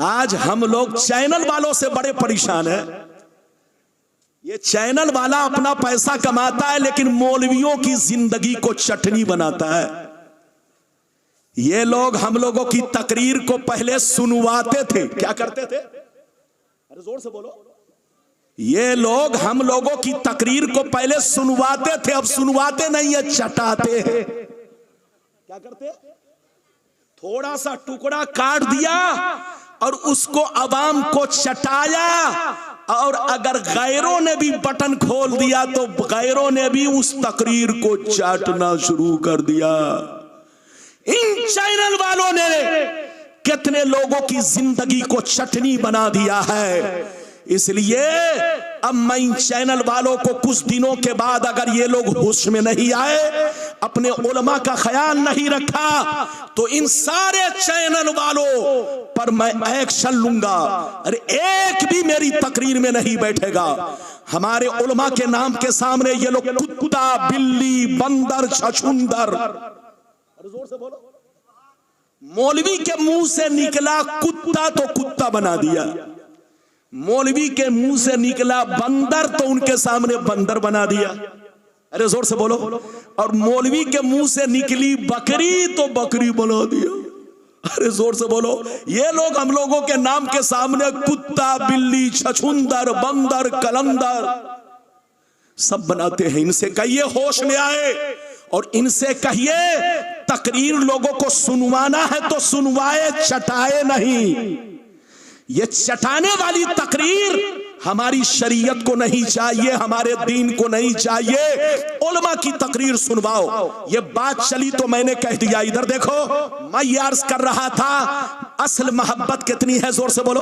आज हम लोग चैनल वालों से बड़े परेशान हैं। ये चैनल वाला अपना पैसा कमाता है लेकिन मौलवियों की जिंदगी को चटनी बनाता है। ये लोग हम लोगों की तकरीर को पहले सुनवाते थे, क्या करते थे? अरे जोर से बोलो। ये लोग हम लोगों की तकरीर को पहले सुनवाते थे, अब सुनवाते नहीं है, चटाते हैं। क्या करते? थोड़ा सा टुकड़ा काट दिया और उसको अवाम को चटाया, और अगर गैरों ने भी बटन खोल दिया तो गैरों ने भी उस तकरीर को चाटना शुरू कर दिया। इन चैनल वालों ने कितने लोगों की जिंदगी को चटनी बना दिया है। इसलिए अब मैं इन चैनल वालों को कुछ दिनों के बाद अगर ये लोग होश में नहीं आए, अपने उलमा का ख्याल नहीं रखा, तो इन सारे चैनल वालों पर मैं एक्शन लूंगा। अरे एक भी मेरी तकरीर में नहीं बैठेगा। हमारे उलमा के नाम के सामने ये लोग कुत्ता, बिल्ली, बंदर, छछूंदर, जोर से बोलो। मौलवी के मुंह से निकला कुत्ता तो कुत्ता बना दिया, मौलवी के मुंह से निकला बंदर तो उनके सामने बंदर बना दिया। अरे जोर से बोलो। और मौलवी के मुंह से निकली बकरी तो बकरी बना दिया। अरे जोर से बोलो। ये लोग हम लोगों के नाम के सामने कुत्ता, बिल्ली, छछूंदर, बंदर, कलंदर सब बनाते हैं। इनसे कहिए होश में आए, और इनसे कहिए तकरीर लोगों को सुनवाना है तो सुनवाए, चटाए नहीं। ये चटाने वाली तकरीर हमारी शरीयत को नहीं चाहिए, हमारे दीन को नहीं चाहिए। उलमा की तकरीर सुनवाओ। ये बात चली तो मैंने कह दिया। इधर देखो, मैं अर्ज कर रहा था असल मोहब्बत कितनी है, जोर से बोलो।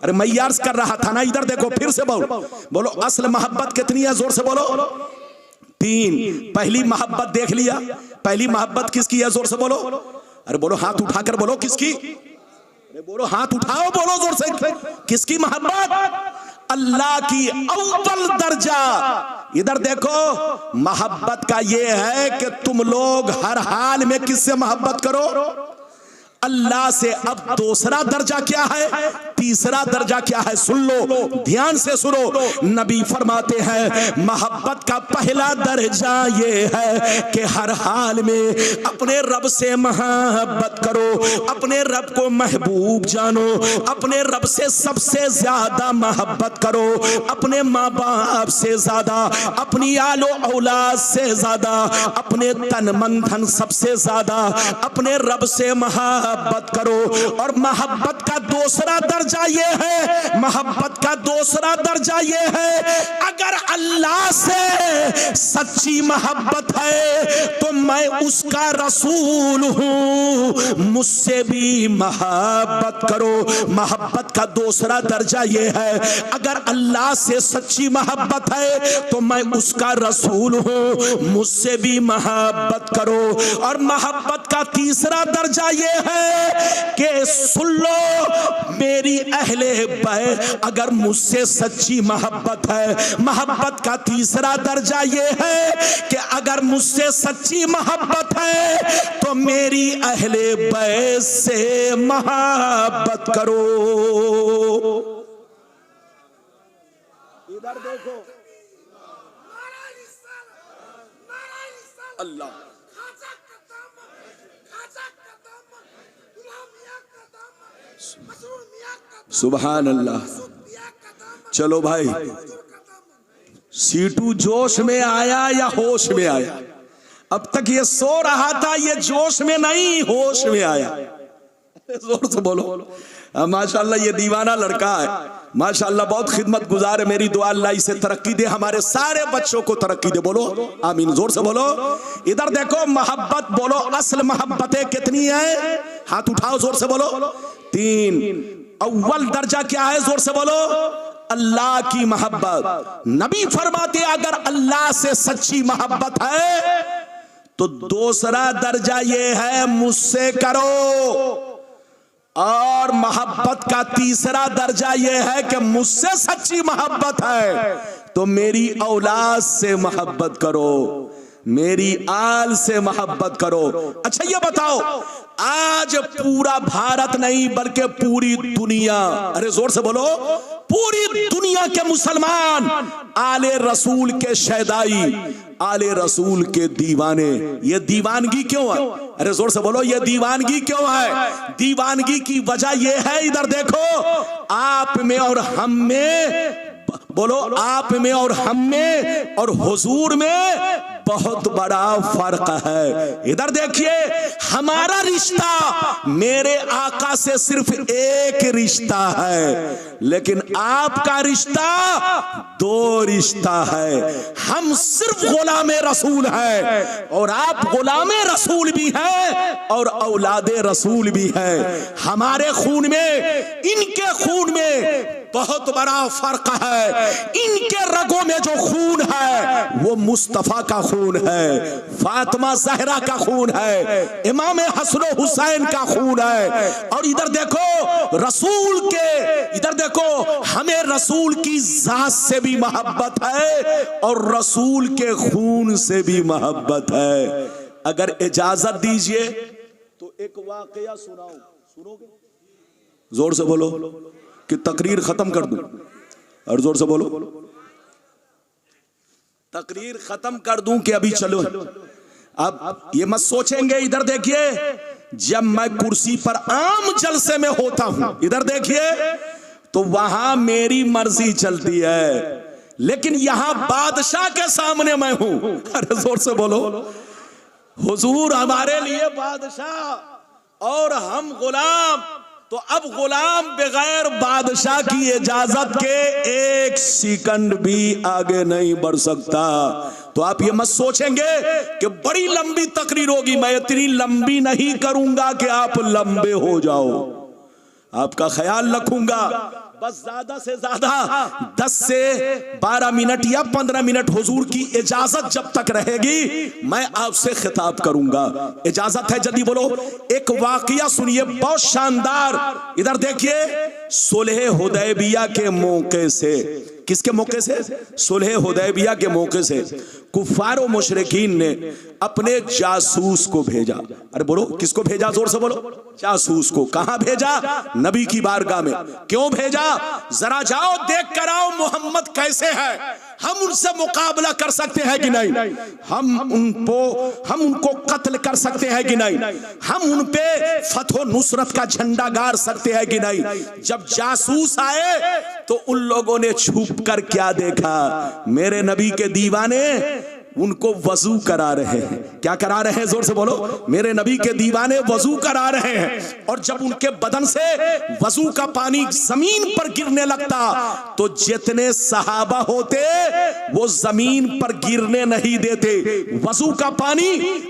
अरे मैं अर्ज कर रहा था ना, इधर देखो, फिर से बोलो असल मोहब्बत कितनी है, जोर से बोलो। 3। पहली मोहब्बत देख लिया। पहली मोहब्बत किसकी है, जोर से बोलो। अरे बोलो, हाथ उठाकर बोलो किसकी। अरे बोलो, हाथ उठाओ, बोलो जोर से। किसकी मोहब्बत? अल्लाह की अव्वल दर्जा। इधर देखो, मोहब्बत का ये है कि तुम लोग हर हाल में किससे मोहब्बत करो? अल्लाह से। अब दूसरा दर्जा क्या है, तीसरा दर्जा क्या है, सुन लो, ध्यान से सुनो। नबी फरमाते हैं मोहब्बत का पहला दर्जा ये है कि हर हाल में अपने रब से मोहब्बत करो, अपने रब को महबूब जानो, अपने रब से सबसे ज्यादा मोहब्बत करो, अपने माँ बाप से ज्यादा, अपनी आलो औलाद से ज्यादा, अपने तन मन धन सबसे ज्यादा अपने रब से मोहब्बत करो। और मोहब्बत का दूसरा दर्जा ये है, मोहब्बत का दूसरा दर्जा ये है, अगर अल्लाह से सच्ची मोहब्बत है तो मैं उसका रसूल हूं, मुझसे भी मोहब्बत करो। मोहब्बत का दूसरा दर्जा ये है, अगर अल्लाह से सच्ची मोहब्बत है तो मैं उसका रसूल हूं, मुझसे भी मोहब्बत करो। और मोहब्बत का तीसरा दर्जा ये है कि सुन लो मेरी अहले बैत, अगर मुझसे सच्ची मोहब्बत है, मोहब्बत का तीसरा दर्जा ये है कि अगर मुझसे सच्ची मोहब्बत है तो मेरी अहले बैत से मोहब्बत करो। इधर देखो, अल्लाह सुभान अल्लाह। चलो भाई, सीटू जोश में आया या होश में आया? अब तक ये सो रहा था, ये जोश में नहीं होश में आया। जोर से बोलो। माशाल्लाह ये दीवाना लड़का है, माशाल्लाह बहुत खिदमत गुजार है। मेरी दुआ अल्लाह इसे तरक्की दे, हमारे सारे बच्चों को तरक्की दे। बोलो आमीन, जोर से बोलो। इधर देखो, मोहब्बत बोलो, असल मोहब्बतें कितनी है? हाथ उठाओ, जोर से बोलो। 3। अव्वल दर्जा क्या है, जोर से बोलो? अल्लाह की मोहब्बत। नबी फरमाते अगर अल्लाह से सच्ची मोहब्बत है तो दूसरा दर्जा ये है मुझसे करो, और मोहब्बत का तीसरा दर्जा यह है कि मुझसे सच्ची मोहब्बत है तो मेरी औलाद से मोहब्बत करो, मेरी आल से मोहब्बत करो। अच्छा ये बताओ, आज पूरा भारत नहीं बल्कि पूरी दुनिया, अरे जोर से बोलो, पूरी दुनिया के मुसलमान आले रसूल के शैदाई, आले रसूल के दीवाने। ये दीवानगी क्यों है? अरे जोर से बोलो, ये दीवानगी क्यों है? दीवानगी की वजह ये है, इधर देखो, आप में और हम में, बोलो, आप में और हम में और हुजूर में बहुत बड़ा फर्क है। इधर देखिए, हमारा रिश्ता मेरे आका से सिर्फ एक रिश्ता है, लेकिन आपका रिश्ता दो रिश्ता है। हम सिर्फ गुलामे रसूल है और आप गुलामे रसूल भी हैं और औलादे रसूल भी हैं। हमारे खून में, इनके खून में बहुत बड़ा फर्क है। इनके रगों में जो खून है वो मुस्तफा का खून है, फातिमा ज़हरा का खून है, इमाम हसन हुसैन का खून है। और इधर देखो रसूल के, इधर देखो, हमें रसूल की जात से भी मोहब्बत है और रसूल के खून से भी मोहब्बत है। अगर इजाजत दीजिए तो एक वाकया सुनाऊं, सुनोगे? जोर से बोलो कि तकरीर खत्म कर दूं, और जोर से बोलो तकरीर खत्म कर दूं कि अभी चलो? अब ये मत सोचेंगे, इधर देखिए, जब मैं कुर्सी पर आम जलसे में होता हूं, इधर देखिए, तो वहां मेरी मर्जी चलती है, लेकिन यहां बादशाह के सामने मैं हूं। अरे जोर से बोलो, हुजूर हमारे लिए बादशाह और हम गुलाम। तो अब गुलाम बगैर बादशाह की इजाजत के एक सेकंड भी आगे नहीं बढ़ सकता। तो आप ये मत सोचेंगे कि बड़ी लंबी तकरीर होगी, मैं इतनी लंबी नहीं करूंगा कि आप लंबे हो जाओ। आपका ख्याल रखूंगा, बस ज्यादा से ज्यादा 10 से 12 मिनट या 15 मिनट हुजूर की इजाजत जब तक रहेगी मैं आपसे खिताब करूंगा। इजाजत है? जल्दी बोलो। एक वाकया सुनिए, बहुत शानदार। इधर देखिए, सुलह हुदैबिया के मौके से, किसके मौके से? सुलह हुदैबिया के मौके से कुफार और मुशरिकीन ने अपने जासूस को भेजा। अरे बोलो, किसको भेजा? जोर से बोलो। जासूस को। कहां भेजा? नबी की बारगाह में। क्यों भेजा? जरा जाओ देख कर आओ मोहम्मद कैसे है, हम उनसे मुकाबला कर सकते हैं कि नहीं, हम उनको कत्ल कर सकते हैं कि नहीं, हम उन पे फतह नुसरत का झंडा गाड़ सकते हैं कि नहीं। जब जासूस आए तो उन लोगों ने छुप कर क्या देखा? मेरे नबी के दीवाने उनको वजू करा रहे हैं। क्या करा रहे हैं? जोर से बोलो। मेरे नबी के दीवाने वजू करा रहे हैं, और जब उनके बदन से वजू का पानी जमीन पर गिरने लगता तो जितने सहाबा होते वो जमीन पर गिरने नहीं देते। वजू का पानी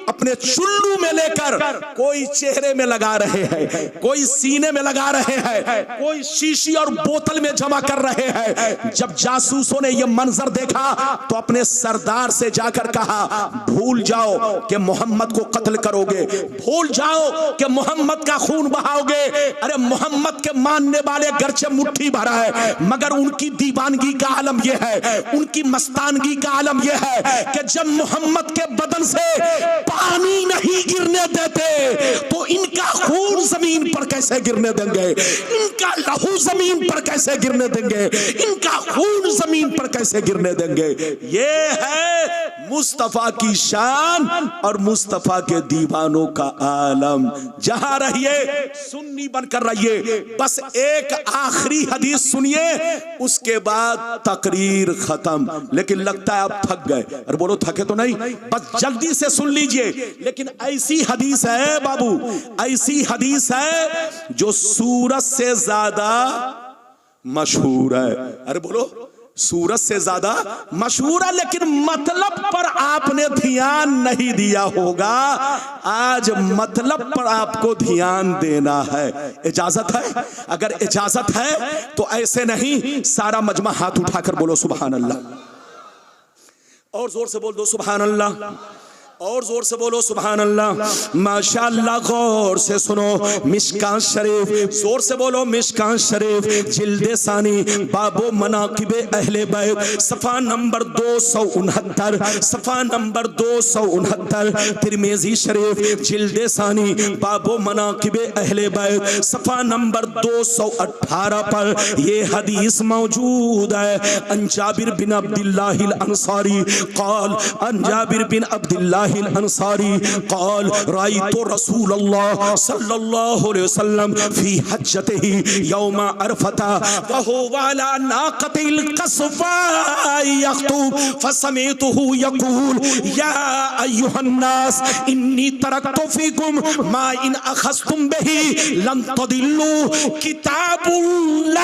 अपने चुल्लू में लेकर कोई चेहरे में लगा रहे हैं, कोई सीने में लगा रहे हैं, कोई शीशी और बोतल में जमा कर रहे हैं। जब जासूसों ने यह मंजर देखा तो अपने सरदार से जाकर कहा, भूल जाओ कि मोहम्मद को कत्ल करोगे, भूल जाओ कि मोहम्मद का खून बहाओगे। अरे मोहम्मद के मानने वाले गर्चे मुट्ठी भरा है, मगर उनकी दीवानगी का आलम यह है, उनकी मस्तानगी का आलम यह है कि जब मोहम्मद के बदन से पानी नहीं गिरने देते तो इनका खून जमीन पर कैसे गिरने देंगे, इनका लहू जमीन पर कैसे गिरने देंगे, इनका खून जमीन पर कैसे गिरने देंगे। ये है मुस्तफा की शान और मुस्तफा के दीवानों का आलम। जहां रहिए सुन्नी बनकर रहिए। बस एक आखिरी हदीस सुनिए, उसके बाद तकरीर खत्म। लेकिन लगता है आप थक गए। अरे बोलो, थके तो नहीं, बस जल्दी से सुन लीजिए। लेकिन ऐसी हदीस है बाबू, ऐसी हदीस है जो सूरज से ज्यादा मशहूर है। अरे बोलो, सूरज से ज्यादा मशहूर है, लेकिन मतलब पर आपने ध्यान नहीं दिया होगा। आज मतलब पर आपको ध्यान देना है। इजाजत है? अगर इजाजत है तो ऐसे नहीं, सारा मजमा हाथ उठाकर बोलो सुभान अल्लाह, और जोर से बोल दो सुभान अल्लाह। और जोर से बोलो सुभान अल्लाह। माशाअल्लाह, गौर से सुनो, मिशकात शरीफ, जोर से बोलो मिशकात शरीफ, जिल्दे सानी, बाबो मनाकिबे अहले बैत, सफा नंबर 269, सफा नंबर 269। तिरमिज़ी शरीफ, जिल्दे सानी, बाबो मनाकिबे अहले बैत, सफा नंबर 218 पर ये हदीस मौजूद है। अन जाबिर बिन अब्दुल्लाह अंसारी क़ाल, अन जाबिर बिन अब्दुल्लाह अंसारी क़ाल, रायतु रसूलल्लाह सल्लल्लाहु अलैहि वसल्लम फी हज्जतिही यौम अरफता व हुवा अला नाक़तिल क़स्वा यख़्तुब फसमिअतुहु यक़ूल या अय्युहन नास इन्नी तरक्तु फ़ीकुम मा इन अख़ज़्तुम बिही लन तदिल्लू किताबुल्लाह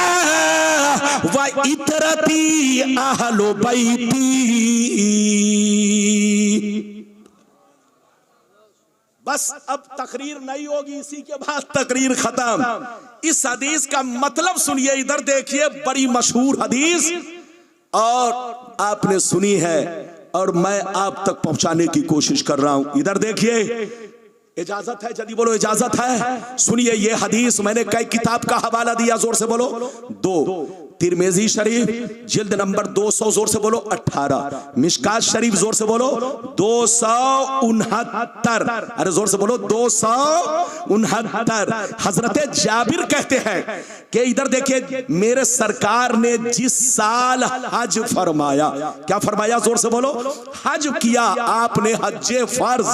व इतरती अहलु बैती। बस अब तकरीर नहीं होगी, इसी के बाद तकरीर खत्म। इस हदीस का मतलब सुनिए, इधर देखिए, बड़ी मशहूर हदीस और आपने सुनी है और मैं आप तक पहुंचाने की कोशिश कर रहा हूं। इधर देखिए, इजाजत है? जल्दी बोलो, इजाजत है? सुनिए ये हदीस, मैंने कई किताब का हवाला दिया, जोर से बोलो। 2 तिरमिज़ी शरीफ जिल्द नंबर 200, जोर से बोलो 18। मिशकात शरीफ, जोर से बोलो 269, अरे जोर से बोलो 269। हजरत जाबिर कहते हैं कि इधर देखिए, मेरे सरकार ने जिस साल हज फरमाया, क्या फरमाया? जोर से बोलो, हज किया आपने, हज्जे फर्ज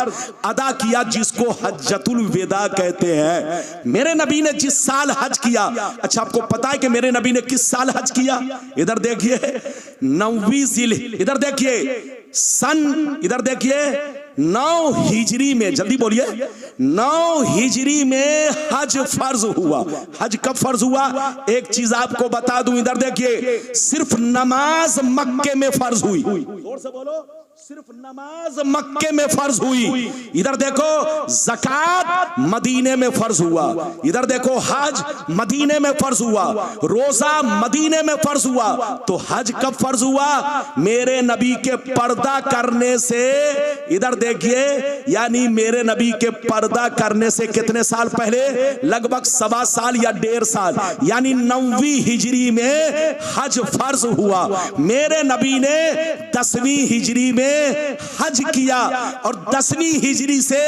अदा किया, जिसको हज्जतुल विदा कहते हैं। मेरे नबी ने जिस साल हज किया, अच्छा आपको पता है कि मेरे नबी ने किस साल हज किया? इधर देखिए 9वीं जिल, इधर देखिए सन, इधर देखिए 9 हिजरी में, जल्दी बोलिए, 9 हिजरी में हज फर्ज हुआ। हज कब फर्ज हुआ? एक चीज आपको बता दूं, इधर देखिए, सिर्फ नमाज मक्के में फर्ज हुई। जोर से बोलो, सिर्फ नमाज मक्के में फर्ज हुई। इधर देखो, ज़कात मदीने में फर्ज हुआ। इधर देखो, हज मदीने में फर्ज हुआ, रोजा मदीने में फर्ज हुआ। तो हज कब फर्ज हुआ? मेरे नबी के पर्दा करने से, इधर देखिए, यानी मेरे नबी के पर्दा करने से कितने साल पहले? लगभग 1.25 साल या 1.5 साल, यानी 9वीं हिजरी में हज फर्ज हुआ। मेरे नबी ने 10वीं हिजरी में हज किया और 10वीं हिजरी से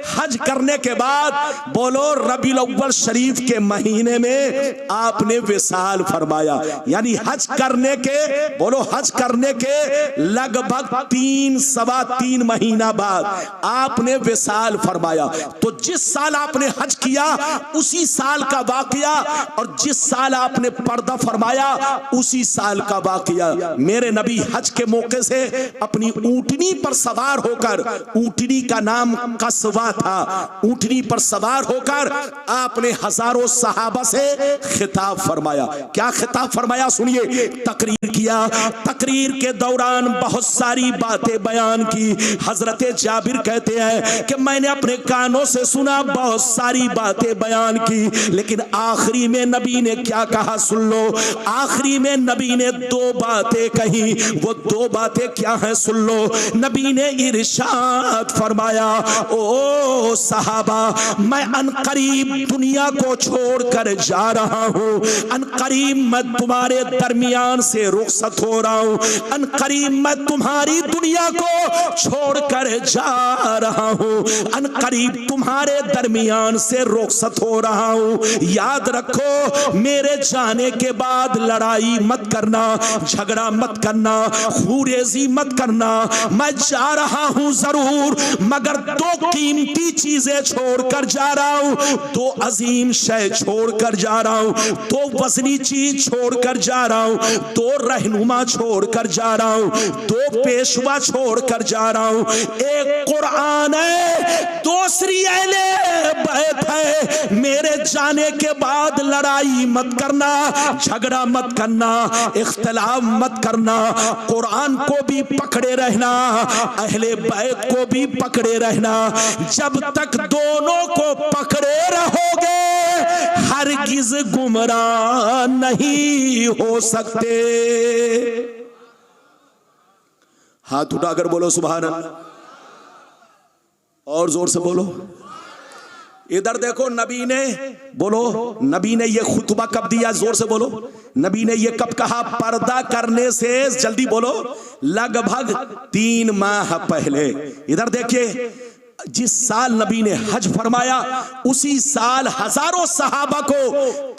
हज करने के बाद, बोलो, रबीउल अव्वल शरीफ के महीने में आपने विसाल फरमाया। यानी हज करने के, बोलो, हज करने के लगभग 3-3.25 महीना बाद आपने विसाल फरमाया। तो जिस साल आपने हज किया उसी साल का वाकया, और जिस साल आपने पर्दा फरमाया उसी साल का वाकया। मेरे नबी हज के मौके से अपनी ऊंटनी पर सवार होकर, ऊंटनी का नाम कस्वा था, ऊंटनी पर सवार होकर आपने हजारों सहाबा से खिताब फरमाया। क्या खिताब फरमाया? सुनिए, तकरीर किया। तकरीर के दौरान बहुत सारी बातें बयान की। हजरत जाबिर कहते हैं कि मैंने अपने कानों से सुना, बहुत सारी बातें बयान की, लेकिन आखिरी में नबी ने क्या कहा? सुन लो, आखिरी में नबी ने 2 बातें कही। वो 2 बातें क्या हैं? सुन लो। नबी ने इरशाद फरमाया, ओ सहाबा, मैं अनकरीब दुनिया को छोड़कर जा रहा हूँ, अनकरीब मैं तुम्हारे दरमियान से रुखसत हो रहा हूँ, अनकरीब मैं तुम्हारी दुनिया को छोड़कर जा रहा हूँ, अनकरीब तुम्हारे दरमियान से रुखसत हो रहा हूँ। याद रखो, मेरे जाने के बाद लड़ाई मत करना, झगड़ा मत करना, खूरेजी मत करना। मैं जा रहा हूं जरूर, मगर 2 कीमती चीजें छोड़कर जा रहा हूं, 2 अजीम शय छोड़कर जा रहा हूं, 2 वजनी चीज छोड़कर जा रहा हूं, 2 रहनुमा छोड़कर जा रहा हूं, 2 पेशवा छोड़कर जा रहा हूं। एक कुरान है, दूसरी अहले बैत है। मेरे जाने के बाद लड़ाई मत करना, झगड़ा मत करना, इख्तिलाफ मत करना, कुरान को भी पकड़े रहना, अहले बैत को भी पकड़े रहना। जब तक दोनों को पकड़े रहोगे हरगिज गुमराह नहीं हो सकते। हाथ उठाकर बोलो सुभान अल्लाह। और जोर से बोलो। इधर देखो, नबी ने, बोलो, नबी ने ये खुतबा कब दिया? जोर से बोलो। नबी ने ये कब कहा? पर्दा करने से, जल्दी बोलो, लगभग 3 माह पहले। इधर देखिए, जिस साल नबी ने हज फरमाया उसी साल हजारों सहाबा को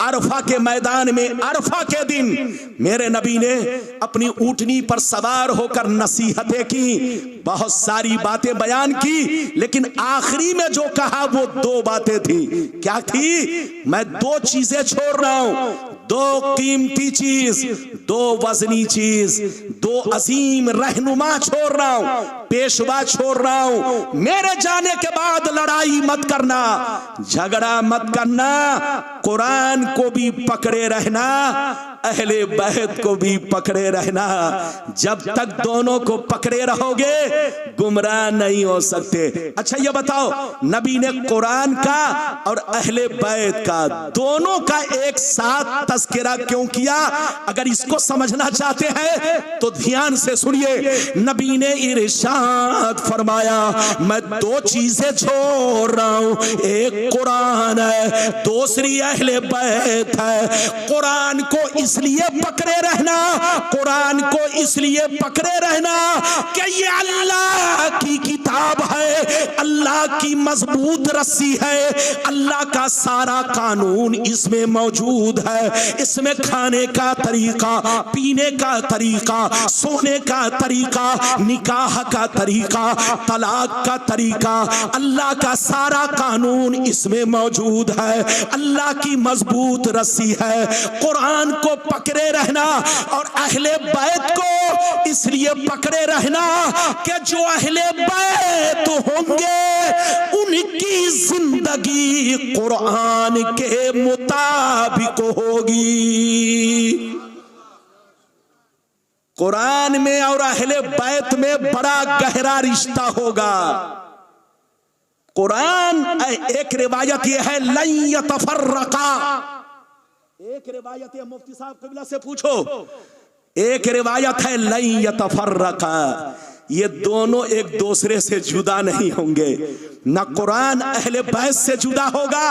अरफा के मैदान में, अरफा के दिन मेरे नबी ने अपनी ऊंटनी पर सवार होकर नसीहतें की, बहुत सारी बातें बयान की, लेकिन आखिरी में जो कहा वो 2 बातें थी। क्या थी? मैं 2 चीजें छोड़ रहा हूं, 2 कीमती चीज, 2 वजनी चीज, 2 अजीम रहनुमा छोड़ रहा हूं, पेशवा छोड़ रहा हूं। मेरे जाने के बाद लड़ाई मत करना, झगड़ा मत करना, कुरान को भी पकड़े रहना, अहले बैत को भी पकड़े रहना। जब तक दोनों को पकड़े रहोगे गुमराह नहीं हो सकते। अच्छा ये बताओ, नबी ने कुरान का और अहले बैत का, दोनों का एक साथ तज़किरा क्यों किया? अगर इसको समझना चाहते हैं तो ध्यान से सुनिए। नबी ने इरशाद फरमाया, मैं 2 चीजें छोड़ रहा हूं, एक कुरान है, दूसरी अहले बैत है। कुरान को इसलिए पकड़े रहना, कुरान को इसलिए पकड़े रहना कि ये अल्लाह की किताब है, अल्लाह की मजबूत रस्सी है, अल्लाह का सारा कानून इसमें मौजूद है। इसमें खाने का तरीका, पीने का तरीका, सोने का तरीका, निकाह का तरीका, तलाक का तरीका, अल्लाह का सारा कानून इसमें मौजूद है। अल्लाह की मजबूत रस्सी है। कुरान को पकड़े रहना और अहले बैत को इसलिए पकड़े रहना कि जो अहले बैत होंगे उनकी जिंदगी कुरान के मुताबिक होगी। कुरान में और अहले बैत में बड़ा गहरा रिश्ता होगा। कुरान, एक रिवायत यह है, लन यतफर्रका, एक रिवायत है, मुफ्ती साहब कबिला से पूछो, एक रिवायत है लन यतफर्रका, ये दोनों एक दूसरे से जुदा नहीं होंगे। ना कुरान अहले बैत से जुदा होगा,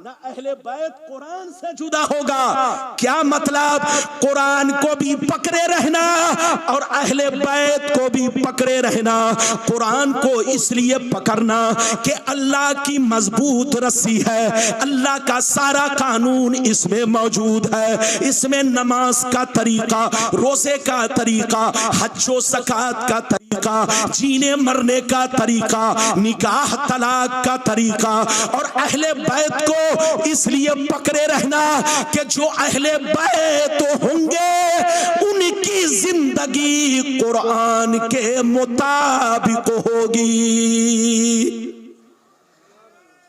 ना अहले बैत कुरान से जुदा होगा। क्या मतलब? कुरान को भी पकड़े रहना और अहले बैत को भी पकड़े रहना। कुरान को इसलिए पकड़ना कि अल्लाह की मजबूत रस्सी है, अल्लाह का सारा कानून इसमें मौजूद है। इसमें नमाज का तरीका, रोजे का तरीका, हज्जो ज़कात का तरीका, जीने मरने का तरीका, निकाह तलाक का तरीका। और अहले बैत को इसलिए पकड़े रहना कि जो अहले बैत होंगे उनकी जिंदगी कुरान के मुताबिक होगी।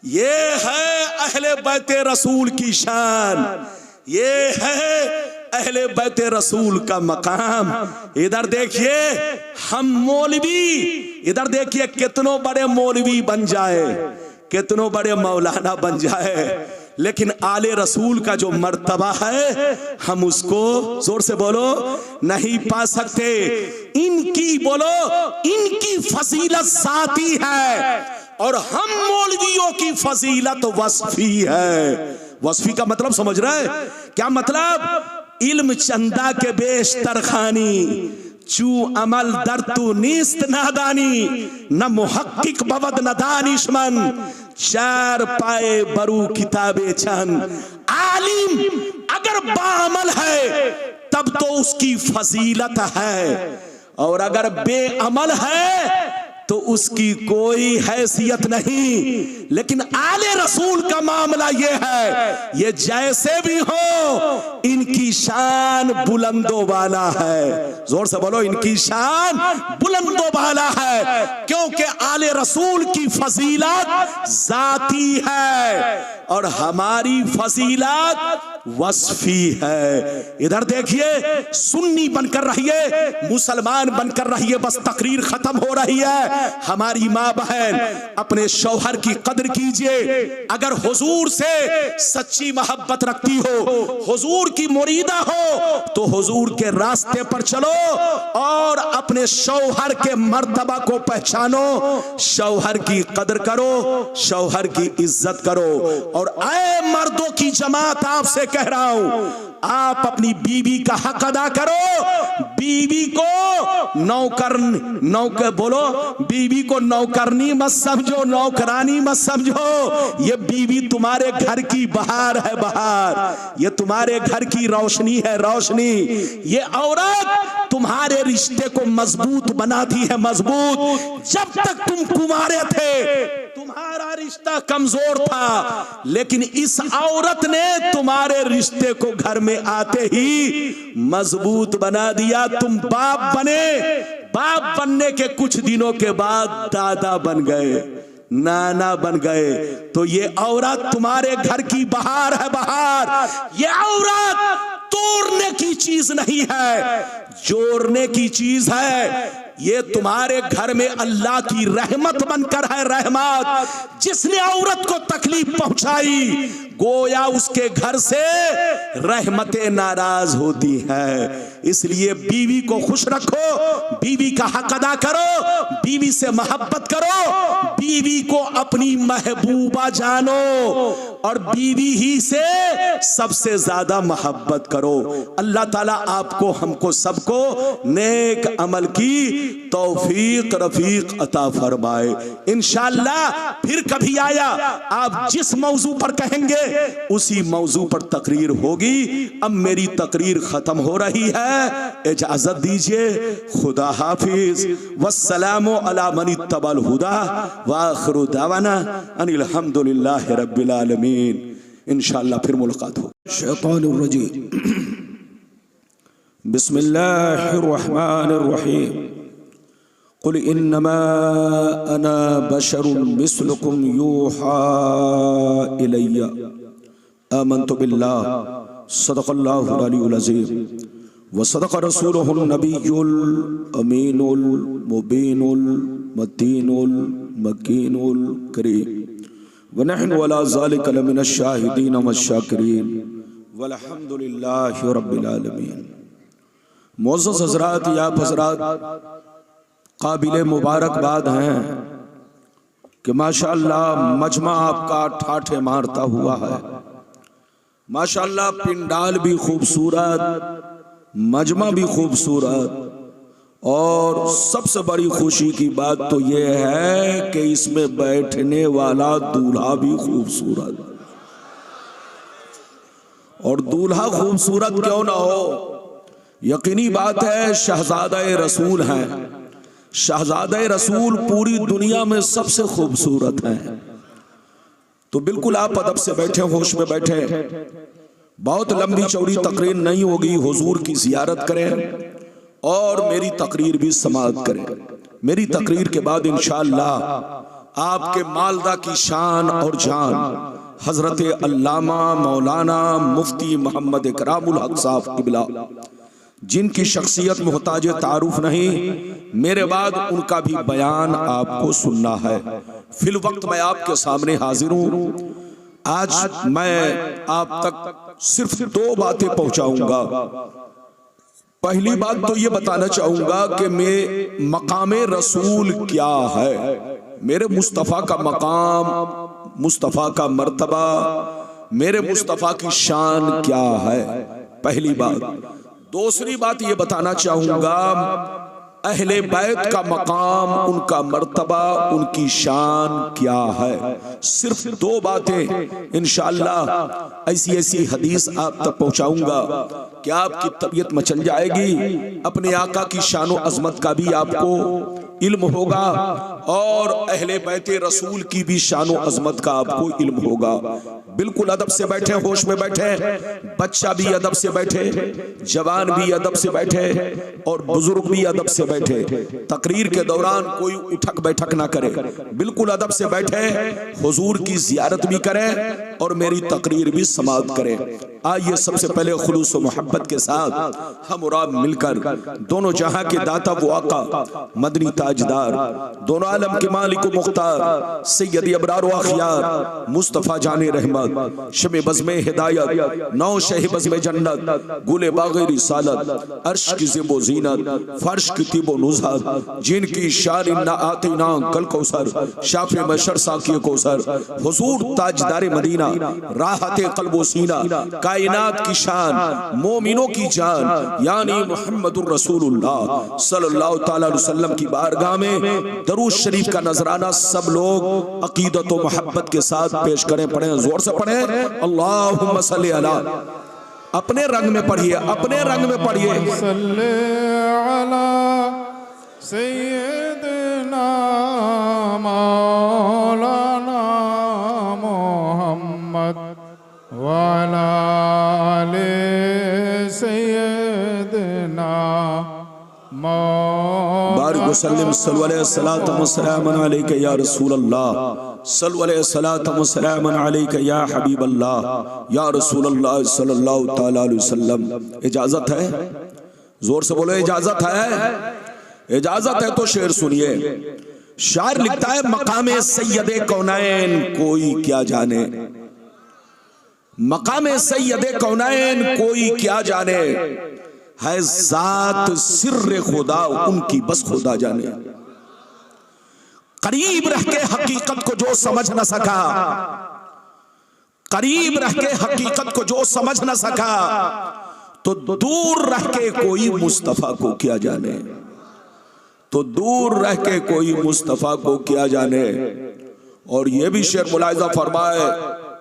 ये है अहले बैत रसूल की शान, ये है अहले बैत रसूल का मकाम। इधर देखिए, हम मौलवी, इधर देखिए कितनों बड़े मौलवी बन जाए, कितनों बड़े मौलाना बन जाए, लेकिन आले रसूल का जो मर्तबा है हम उसको, जोर से बोलो, नहीं पा सकते। इनकी, बोलो, इनकी फजीलत जाती है और हम मौलवियों की फजीलत वस्फी है। वस्फी का मतलब समझ रहे हैं? क्या मतलब? इल्म चंदा के बेश तरखानी, चू अमल दर तू नीस्त नादानी, न मुहक्किक बवद न दानिशमन, 4 पाए बरू किताबे चंद। आलिम अगर बाअमल है तब तो उसकी फजीलत है, और अगर बेअमल है तो उसकी कोई हैसियत नहीं। लेकिन आले रसूल का मामला यह है, ये जैसे भी हो इनकी शान बुलंदो वाला है। जोर से बोलो, इनकी शान बुलंदो वाला है, क्योंकि आले रसूल की फजीलत जाती है और हमारी फजीलत वस्फी है। इधर देखिए, सुन्नी बनकर रहिए, मुसलमान बनकर रहिए, बस तकरीर खत्म हो रही है। हमारी माँ बहन, अपने शौहर की कदर कीजिए। अगर हुजूर से सच्ची मोहब्बत रखती हो, हुजूर की मुरीदा हो, तो हुजूर के रास्ते पर चलो और अपने शौहर के मर्तबा को पहचानो, शौहर की कदर करो, शौहर की इज्जत करो। और ऐ मर्दों की जमात, आपसे कह रहा हूं, आप अपनी बीवी का हक अदा करो। बीवी को नौकर बोलो, बीवी को नौकरनी मत समझो, नौकरानी मत समझो। ये बीवी तुम्हारे घर की बहार है, बहार। ये तुम्हारे घर की रोशनी है, रोशनी। ये औरत तुम्हारे रिश्ते को मजबूत बनाती है, मजबूत। जब तक तुम कुंवारे थे, तुम्हारा रिश्ता कमजोर था, लेकिन इस औरत ने तुम्हारे रिश्ते को घर में आते ही मजबूत बना दिया। तुम बाप बने, बाप बनने के कुछ दिनों के बाद दादा बन गए, नाना बन गए। तो ये औरत तुम्हारे घर की बहार है, बहार। ये औरत तोड़ने की चीज नहीं है, जोड़ने की चीज है। ये तुम्हारे घर में अल्लाह की रहमत बनकर है, रहमत। जिसने औरत को तकलीफ पहुंचाई, गोया उसके घर से रहमतें नाराज होती हैं। इसलिए बीवी को खुश रखो, बीवी का हक अदा करो, बीवी से मोहब्बत करो, बीवी को अपनी महबूबा जानो और बीवी ही से सबसे ज्यादा मोहब्बत करो। अल्लाह ताला आपको, हमको, सबको नेक अमल की तौफीक रफीक अता फरमाए। इंशाअल्लाह फिर कभी आया, आप जिस मौजू पर कहेंगे उसी मौजू पर तकरीर होगी। अब मेरी तकरीर खत्म हो रही है, इजाजत दीजिए। खुदा हाफिज, वस्सलामु अला मन इत्तबल हुदा व आखिरु दावाना अनिल हम्दुलिल्लाहि रब्बिल आलमीन। इंशाअल्लाह फिर मुलाकात हो। शैतानिर रजीम, बिस्मिल्लाहिर रहमानिर रहीम। कुल इन्नमा अना बशरुम मिस्लुकुम यूहा इलैया आमन्तु बिल्लाह सदक़ल्लाहुल अलीयुल अज़ीम व सदक़ रसूलुहुन नबियुल अमीनुल मुबीनुल मतीनुल मकीनुल करीम व नहनु अला ज़ालिका लमिनश शाहिदीन वश्शाकिरीन वल्हम्दुलिल्लाहि रब्बिल आलमीन। मुअज़्ज़ज़ हज़रात, या हज़रात, काबिले मुबारकबाद हैं कि माशाअल्लाह मजमा आपका ठाठे मारता हुआ है। माशाअल्लाह पिंडाल भी खूबसूरत, मजमा भी खूबसूरत, और सबसे बड़ी खुशी की बात तो यह है कि इसमें बैठने वाला दूल्हा भी खूबसूरत। और दूल्हा खूबसूरत क्यों ना हो, यकीनी बात है शहजादा रसूल हैं। शहजादा रसूल पूरी दुनिया में सबसे खूबसूरत हैं। तो बिल्कुल आप अदब से बैठे, होश में बैठे। बहुत लंबी चौड़ी तकरीर नहीं होगी, हुजूर की जियारत करें और मेरी तकरीर भी समाअत करें। मेरी तकरीर के बाद इंशाअल्लाह आपके मालदा की शान और जान हजरत अल्लामा मौलाना मुफ्ती मोहम्मद इकरामुल हक साहब क़िबला, जिनकी शख्सियत मुहताज तारुफ नहीं, मेरे बाद उनका भी बयान आपको सुनना है। फिल वक्त मैं आपके सामने हाजिर हूं। आज मैं आप तक सिर्फ दो बातें पहुंचाऊंगा। पहली बात तो ये बताना चाहूंगा कि मैं मकाम रसूल क्या है, मेरे मुस्तफ़ा का मकाम, मुस्तफ़ा का मर्तबा, मेरे मुस्तफ़ा की शान क्या है, पहली बात। दूसरी बात ये बताना चाहूंगा अहले बैत का मकाम, उनका मर्तबा, उनकी शान क्या है। सिर्फ दो बातें इंशाअल्लाह, ऐसी ऐसी हदीस आप तक पहुंचाऊंगा कि आपकी तबीयत मचल जाएगी। अपने आका की शान और अजमत का भी आपको इल्म होगा और अहले बैते रसूल की भी शान और अजमत का आपको इल्म होगा। बिल्कुल अदब से बैठे, होश में बैठे, बच्चा भी अदब से बैठे, जवान भी अदब से बैठे और बुजुर्ग भी अदब से बैठे। तकरीर के दौरान कोई उठक बैठक ना करे, बिल्कुल अदब से बैठे, हुजूर की जियारत भी करें और मेरी तकरीर भी समाअत करें। आइए सबसे पहले खुलूस और मोहब्बत के साथ हम और आप मिलकर दोनों जहां के दाता वो आका मदनी ताज ताजदार, दोनों आलम के मालिक मुख्तार, सैयदी अबरार व अखियार, मुस्तफ़ा जाने रहमत, शमे बज़्मे हिदायत, नौ शह बज़्मे जन्नत, गुले बाग़े रिसालत, अर्श की ज़िबो ज़ीनत, फर्श की तिबो नुज़हत, जिनकी शान इन्ना आतीना कल कौसर, शाफ़े मशर साक़ी कौसर, हुज़ूर ताजदार मदीना, राहते क़ल्ब व सीना, कायनात की शान, मोमिनों की जान, यानी मुहम्मदुर रसूलुल्लाह सल्लल्लाहु तआला अलैहि वसल्लम की बारगाह में दरूद शरीफ का नजराना सब लोग अकीदत व मोहब्बत के साथ पेश करें। पढ़ें, जोर से पढ़ें, अल्लाहुम्मा सल्ली अला, अपने रंग में पढ़िए, अपने रंग में पढ़िए, सल्ले अला सय्यदना मौलाना मुहम्मद व अला आले सय्यदना बारिक व सल्लिम सल्लल्लाहु अलैहि सलातम व सलामन अलैका या रसूल अल्लाह, सल्लल्लाहु अलैहि सलातम व सलामन अलैका या हबीब अल्लाह, या रसूल अल्लाह सल्लल्लाहु तआला अलैहि वसल्लम। इजाजत है, जोर से बोलो इजाजत है, इजाजत है तो शेर सुनिए। शायर लिखता है, मकामे सैयदे कौनैन कोई क्या जाने, मकामे सैयदे कौनैन कोई क्या जाने, है जात सिर्र खुदा उनकी बस खुदा जाने। करीब रह के हकीकत को जो समझ न सका, करीब रह के हकीकत को जो समझ न सका, तो दूर रह के कोई मुस्तफा को क्या जाने, तो दूर रह के कोई मुस्तफा को क्या जाने। और ये भी शेर मुलाहिजा फरमाए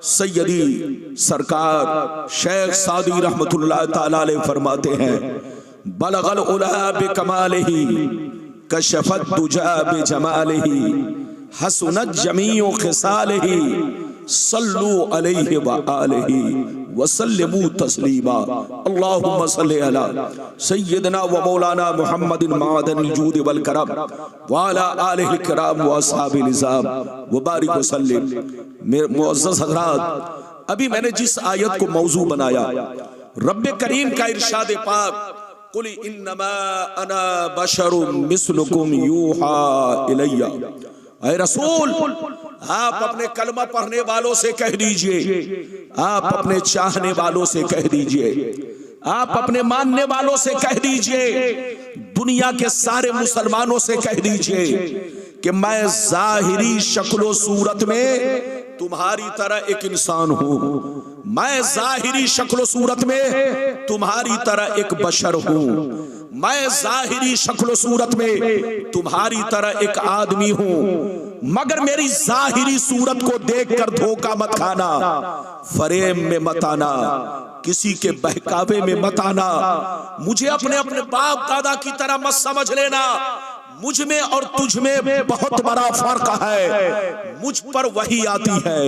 सैयदी सरकार शेख सादी रहमतुल्लाह ताला अलैह फरमाते हैं, बलगल उला बिकमालिही कशफत दुजा बिजमालिही हसनत जमीउ खिसालिही सल्लु अलैहि व आलिही वसल्लिमू तस्लीमा। अल्लाहुम्मा सल्ली अला सय्यदना व मौलाना मुहम्मदिन मादनिल जूद वल करम व अला आलिहिल किराम व असहाबिल निज़ाम व बारिक व सल्लिम। मेरे मुअज़्ज़ज़ हज़रात, अभी मैंने जिस आयत को मौजू बनाया, रब्बे करीम का इरशाद पाक, कुल इन्नमा अना बशरुम मिस्लुकुम यूहा इलैया। ऐ रसूल, आप अपने कलमा पढ़ने वालों से कह दीजिए, आप अपने चाहने वालों से कह दीजिए, आप अपने मानने वालों से कह दीजिए, दुनिया के सारे मुसलमानों से कह दीजिए कि मैं जाहिरी शक्लो सूरत में तुम्हारी तरह एक इंसान हूं, मैं जाहिरी शक्लो सूरत में तुम्हारी तरह एक बशर हूं, मैं जाहिरी शक्लो सूरत में तुम्हारी तरह एक आदमी हूं, मगर मेरी जाहिरी सूरत को देखकर धोखा मत खाना, फरेब में मत आना, किसी के बहकावे में मत आना, मुझे अपने अपने बाप दादा की तरह मत समझ लेना। मुझ में और तुझ में बहुत बड़ा फर्क है। मुझ पर वही आती है,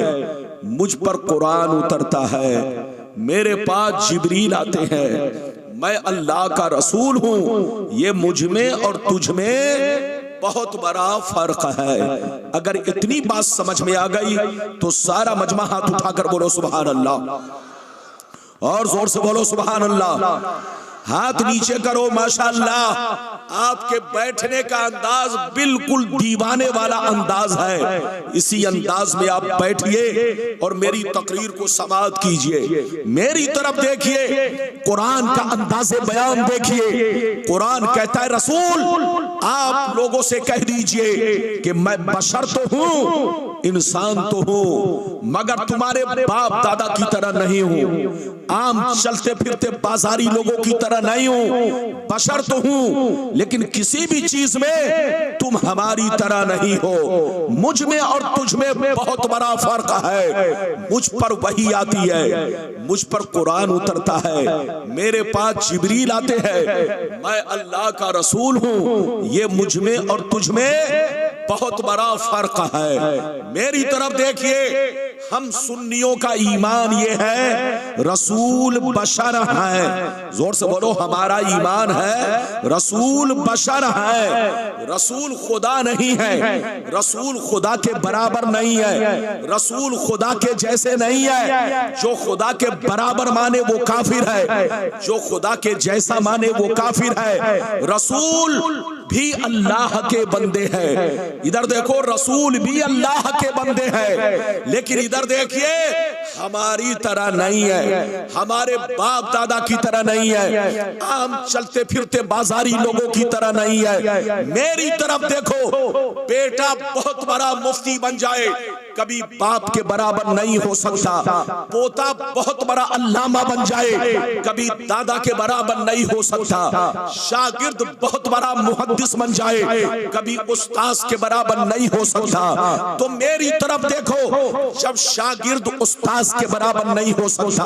मुझ पर कुरान उतरता है, मेरे पास जिब्रील आते हैं, मैं अल्लाह का रसूल हूं। ये मुझ में और तुझ में बहुत बड़ा फर्क है। अगर इतनी बात समझ में आ गई तो सारा मजमा हाथ उठाकर बोलो सुभान अल्लाह, और जोर से बोलो सुभान अल्लाह। हाथ नीचे करो, माशाअल्लाह। आपके बैठने का अंदाज बिल्कुल दीवाने वाला अंदाज है। इसी अंदाज में आप बैठिए और मेरी तकरीर को समाअत कीजिए। मेरी तरफ देखिए, कुरान का अंदाज़े बयान देखिए। कुरान कहता है, रसूल आप लोगों से कह दीजिए कि मैं बशर तो हूं, इंसान तो हूं, मगर तुम्हारे बाप दादा की तरह नहीं हूं, आम चलते फिरते बाजारी लोगों की तरह नहीं हूं। बशर तो हूं, लेकिन किसी भी चीज में तुम हमारी तरह नहीं हो। मुझ में और तुझ में बहुत बड़ा फर्क है। मुझ पर वही आती है, मुझ पर कुरान उतरता है, मेरे पास जिब्रील आते हैं, मैं अल्लाह का रसूल हूं। ये मुझ में और तुझ में बहुत बड़ा फर्क है। मेरी तरफ देखिए, हम सुन्नियों का ईमान ये है, रसूल बशर है। जोर से बोलो, हमारा ईमान है रसूल बशर है। रसूल खुदा नहीं है, रसूल खुदा के बराबर नहीं है, रसूल खुदा के जैसे नहीं है। जो खुदा के बराबर माने वो काफिर है, जो खुदा के जैसा माने वो काफिर है। रसूल भी अल्लाह के बंदे हैं। इधर देखो रसूल भी अल्लाह के बंदे हैं, लेकिन इधर देखिए हमारी तरह नहीं है, हमारे बाप दादा की तरह नहीं है, आम चलते फिरते बाजारी लोगों की तरह नहीं है। मेरी तरफ देखो, बेटा बहुत बड़ा मुफ्ती बन जाए कभी बाप के बराबर नहीं हो सकता, पोता बहुत बड़ा अल्लामा बन जाए कभी दादा के बराबर नहीं हो सकता, शागिर्द बहुत बड़ा मुहद्दिस बन जाए कभी उस्ताद के बराबर नहीं हो सकता। तो मेरी तरफ देखो, जब शागिर्द उस्ताद के बराबर नहीं हो सकता,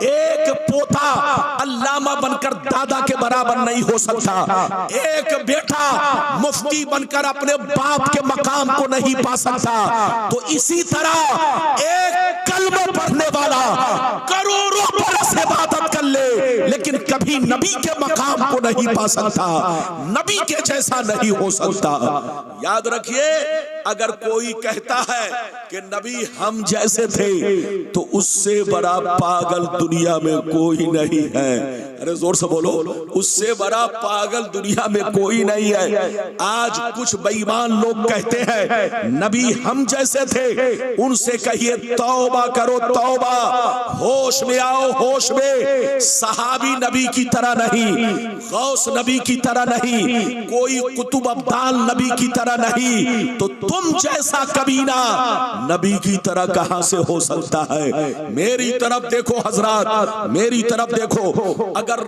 एक पोता अल्लामा बनकर दादा के बराबर नहीं हो सकता, एक बेटा मुफ्ती बनकर अपने बाप के मकाम को नहीं पा सकता, तो इसी तरह एक कलमा पढ़ने वाला करोड़ों बरस इबादत कर ले, लेकिन कभी नबी के मकाम को नहीं पा सकता, नबी के जैसा नहीं हो सकता। याद रखिए, अगर कोई कहता है कि नबी हम जैसे थे, तो उससे बड़ा पागल दुनिया में कोई नहीं है। अरे जोर से बोलो, उससे बड़ा पागल दुनिया में कोई नहीं है। आज कुछ बेईमान लोग कहते हैं नबी हम जैसे थे, उनसे कहिए तौबा करो तौबा, होश में आओ होश में। सहाबी नबी की तरह नहीं, गौस नबी की तरह नहीं, कोई कुतुब अब्दाल नबी की तरह नहीं, तो तुम जैसा कमीना नबी की तरह कहां से हो सकता है। मेरी तरफ देखो हजरात, मेरी तरफ देखो। अगर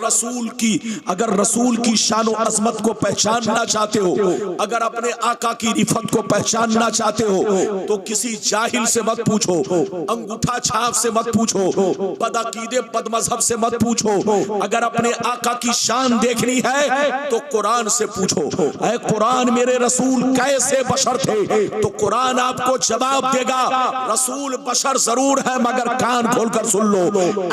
रसूल की शान और अजमत को पहचानना चाहते हो, अगर अपने आका की रिफत को पहचानना चाहते हो, तो किसी जाहिल से मत पूछो, अंगूठा छाप से मत पूछो, बदअकीदे बदमजहब से मत पूछो। अगर अपने आका की शान देखनी है तो कुरान से पूछो, ऐ कुरान मेरे रसूल कैसे बशर थे, तो कुरान आपको जवाब देगा रसूल बशर जरूर है, मगर कान खोलकर सुन लो,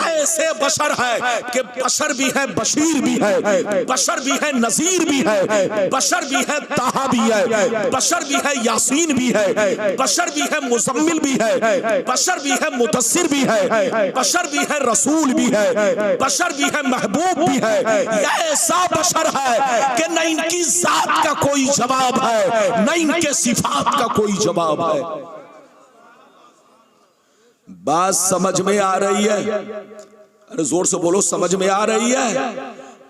ऐसे बशर है कि बशर भी है, बशीर भी है, बशर भी है, नजीर भी है, बशर भी है, ताहा भी है, बशर भी है, यासीन भी है, बशर भी है, मुजम्मिल भी है, बशर भी है, मुदस्सिर भी है, बशर भी है, रसूल भी है, बशर भी है, महबूब भी है। ऐसा बशर है कि न इनकी जात का कोई जवाब है, न इनके सिफात का कोई जवाब है। बात समझ में आ रही है? अरे जोर से बोलो, समझ में आ रही है?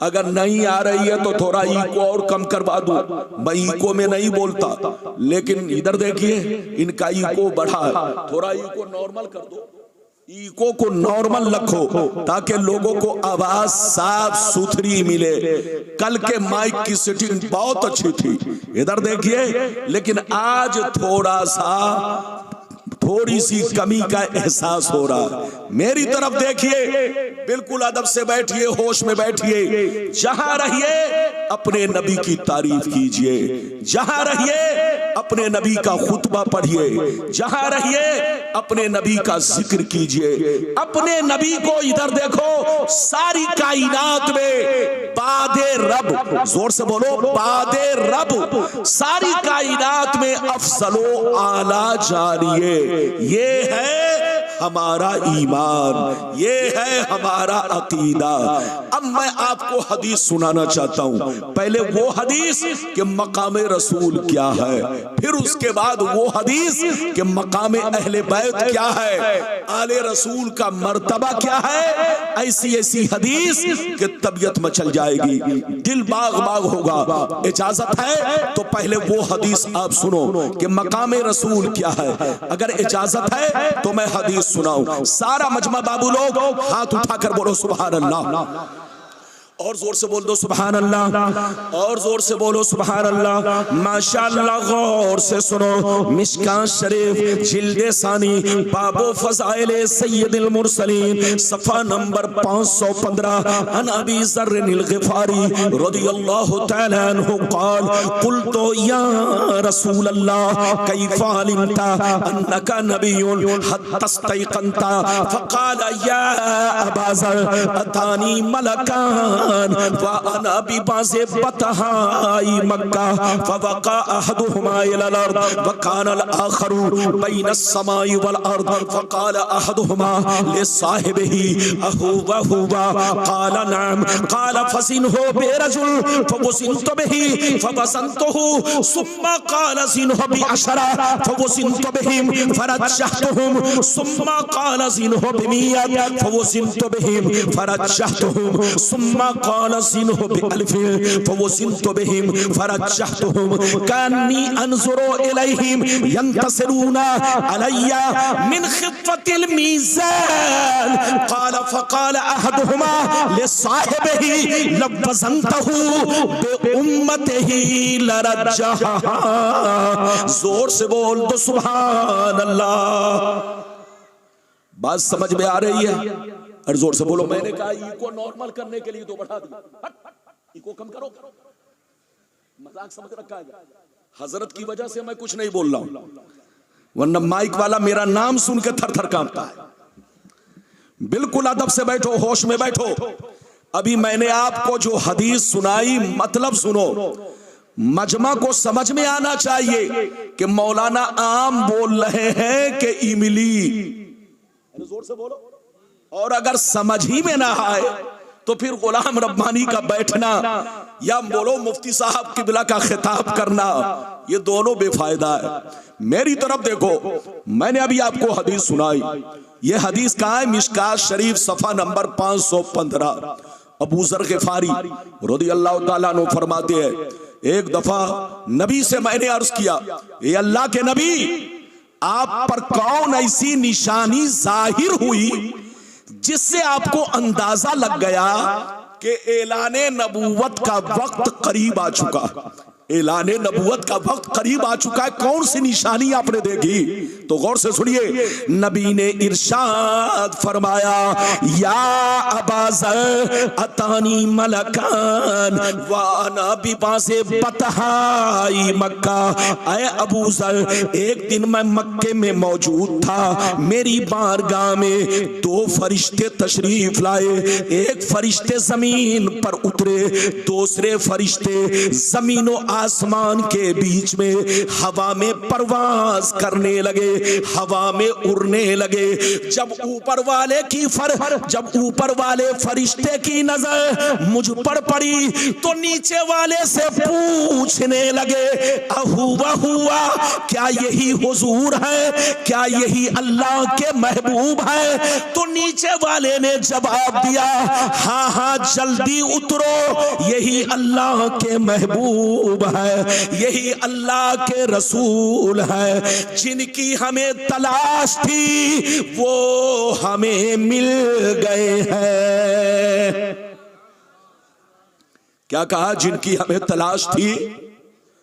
अगर नहीं आ रही है तो थोड़ा इको और कम करवा दो। मैं इको में नहीं बोलता, लेकिन इधर देखिए इनका इको बढ़ा है, थोड़ा इको नॉर्मल कर दो, इको को नॉर्मल रखो ताकि लोगों को आवाज साफ सुथरी मिले। कल के माइक की सेटिंग बहुत अच्छी थी, इधर देखिए, लेकिन आज थोड़ी सी कमी का एहसास हो रहा है। मेरी तरफ देखिए, बिल्कुल अदब से बैठिए, होश में बैठिए। जहां रहिए अपने नबी की तारीफ कीजिए, जहां रहिए अपने नबी का खुतबा पढ़िए, जहां रहिए अपने नबी का जिक्र कीजिए। अपने नबी को इधर देखो, सारी कायनात में बादे रब, जोर से बोलो बादे रब, सारी कायनात में अफजलो आला जानिए। ये है हमारा ईमान, ये है हमारा अकीदा। अब मैं आपको हदीस सुनाना चाहता हूं। पहले वो हदीस कि मकाम रसूल क्या है, फिर उसके बाद वो हदीस कि मकाम अहले बैत क्या है, आले रसूल का मर्तबा क्या है। ऐसी ऐसी हदीस कि तबीयत मचल जाएगी, दिल बाग बाग होगा। इजाजत है तो पहले वो हदीस आप सुनो कि मकाम रसूल क्या है। अगर इजाजत है तो मैं हदीस सुनाऊं। सारा मजमा बाबू लोग हाथ उठाकर बोलो सुभान अल्लाह, और जोर से बोल दो सुभान अल्लाह, और जोर से बोलो सुभान अल्लाह। माशाअल्लाह, गौर से सुनो। मिशकात शरीफ जिल्दे सानी बाबो फज़ाइले सय्यदुल मुरसलीन सफ़ा नंबर 515 अन अबी ज़र्रिल ग़िफ़ारी रज़ियल्लाहु तआला अन्हु क़ाल क़ुल्तु या रसूल अल्लाह कैफ़ अलिमता अन्नका नबियुन हत्ता इस्तयक़नता फ़क़ाल या अबा ज़र अतानी मलकान मकान व अना बिबाज़े बतहाई मक्का फवक़ा अहदुहुमा इलल अर्द व काना अल आखरु बैन अस्समाई वल अर्द फक़ाल अहदुहुमा लिसाहिबिही अहुवा हुवा क़ाल नअम क़ाल फज़िनहु बिरजुल फवज़िनतु बिही फवज़नतुहु सुम्मा क़ाल ज़िनहु बिअशरा फवज़िनतु बिहिम फरज्जहतुहुम सुम्मा क़ाल ज़िनहु बिमियत फवज़िनतु बिहिम फरज्जहतुहुम सुम्मा क़ाल ज़िनहु बिअल्फिन फवज़िनतु बिहिम फरज्जहतुहुम कान्नी अनज़ुरु इलैहिम यंतसिरूना अलैया मिन खिफ़्फ़तिल मीज़ान क़ाल फ़क़ाल अहदुहुमा लिसाहिबिही लवज़नतहु बिउम्मतिही लरज्जहा। जोर से बोल दो सुभान अल्लाह। बात समझ में आ रही है? और जोर से बोलो। मैंने कहा इको नॉर्मल करने के लिए तो बढ़ा दिया, इको कम करो। मजाक समझ रखा है? हजरत की वजह से मैं कुछ नहीं बोल रहा हूं, वरना माइक वाला मेरा नाम सुन के थर थर कांपता है। बिल्कुल अदब से बैठो, होश में बैठो। अभी मैंने आपको जो हदीस सुनाई, मतलब सुनो, मजमा को समझ में आना चाहिए कि मौलाना आम बोल रहे हैं कि इमली। जोर से बोलो। और अगर समझ ही में ना आए तो फिर गुलाम रब्बानी का बैठना या बोलो मुफ्ती साहब किबला का खिताब करना, ये दोनों बेफायदा है। मेरी तरफ देखो, मैंने अभी आपको हदीस सुनाई। ये हदीस कहाँ है? मिशकात शरीफ सफा नंबर 515। अबू ज़र ग़िफ़ारी रज़ियल्लाहु ताला अन्हु फरमाते हैं, एक दफा नबी से मैंने अर्ज किया, ये अल्लाह के नबी, आप पर कौन ऐसी निशानी जाहिर हुई जिससे आपको अंदाजा लग गया कि ऐलाने नबूवत का वक्त करीब आ चुका, ऐलाने नबूवत का वक्त करीब आ चुका है? कौन सी निशानी आपने देखी? तो गौर से सुनिए। नबी ने इरशाद फरमाया, या अबा ज़र अतानी मलकान व अना बिबाज़े बतहाई मक्का। ऐ अबू ज़र, एक दिन मैं मक्के में मौजूद था, मेरी बारगाह में दो फरिश्ते तशरीफ लाए। एक फरिश्ते जमीन पर उतरे, दूसरे फरिश्ते जमीनों आसमान के बीच में हवा में परवाज करने लगे, हवा में उड़ने लगे। जब ऊपर वाले फरिश्ते की नजर मुझ पर पड़ी तो नीचे वाले से पूछने लगे, अहुवा हुआ, क्या यही हुजूर है? क्या यही अल्लाह के महबूब है? तो नीचे वाले ने जवाब दिया, हाँ हाँ जल्दी उतरो, यही अल्लाह के महबूब है, यही अल्लाह के रसूल है। जिनकी हमें तलाश थी वो हमें मिल गए हैं। क्या कहा? जिनकी हमें तलाश थी,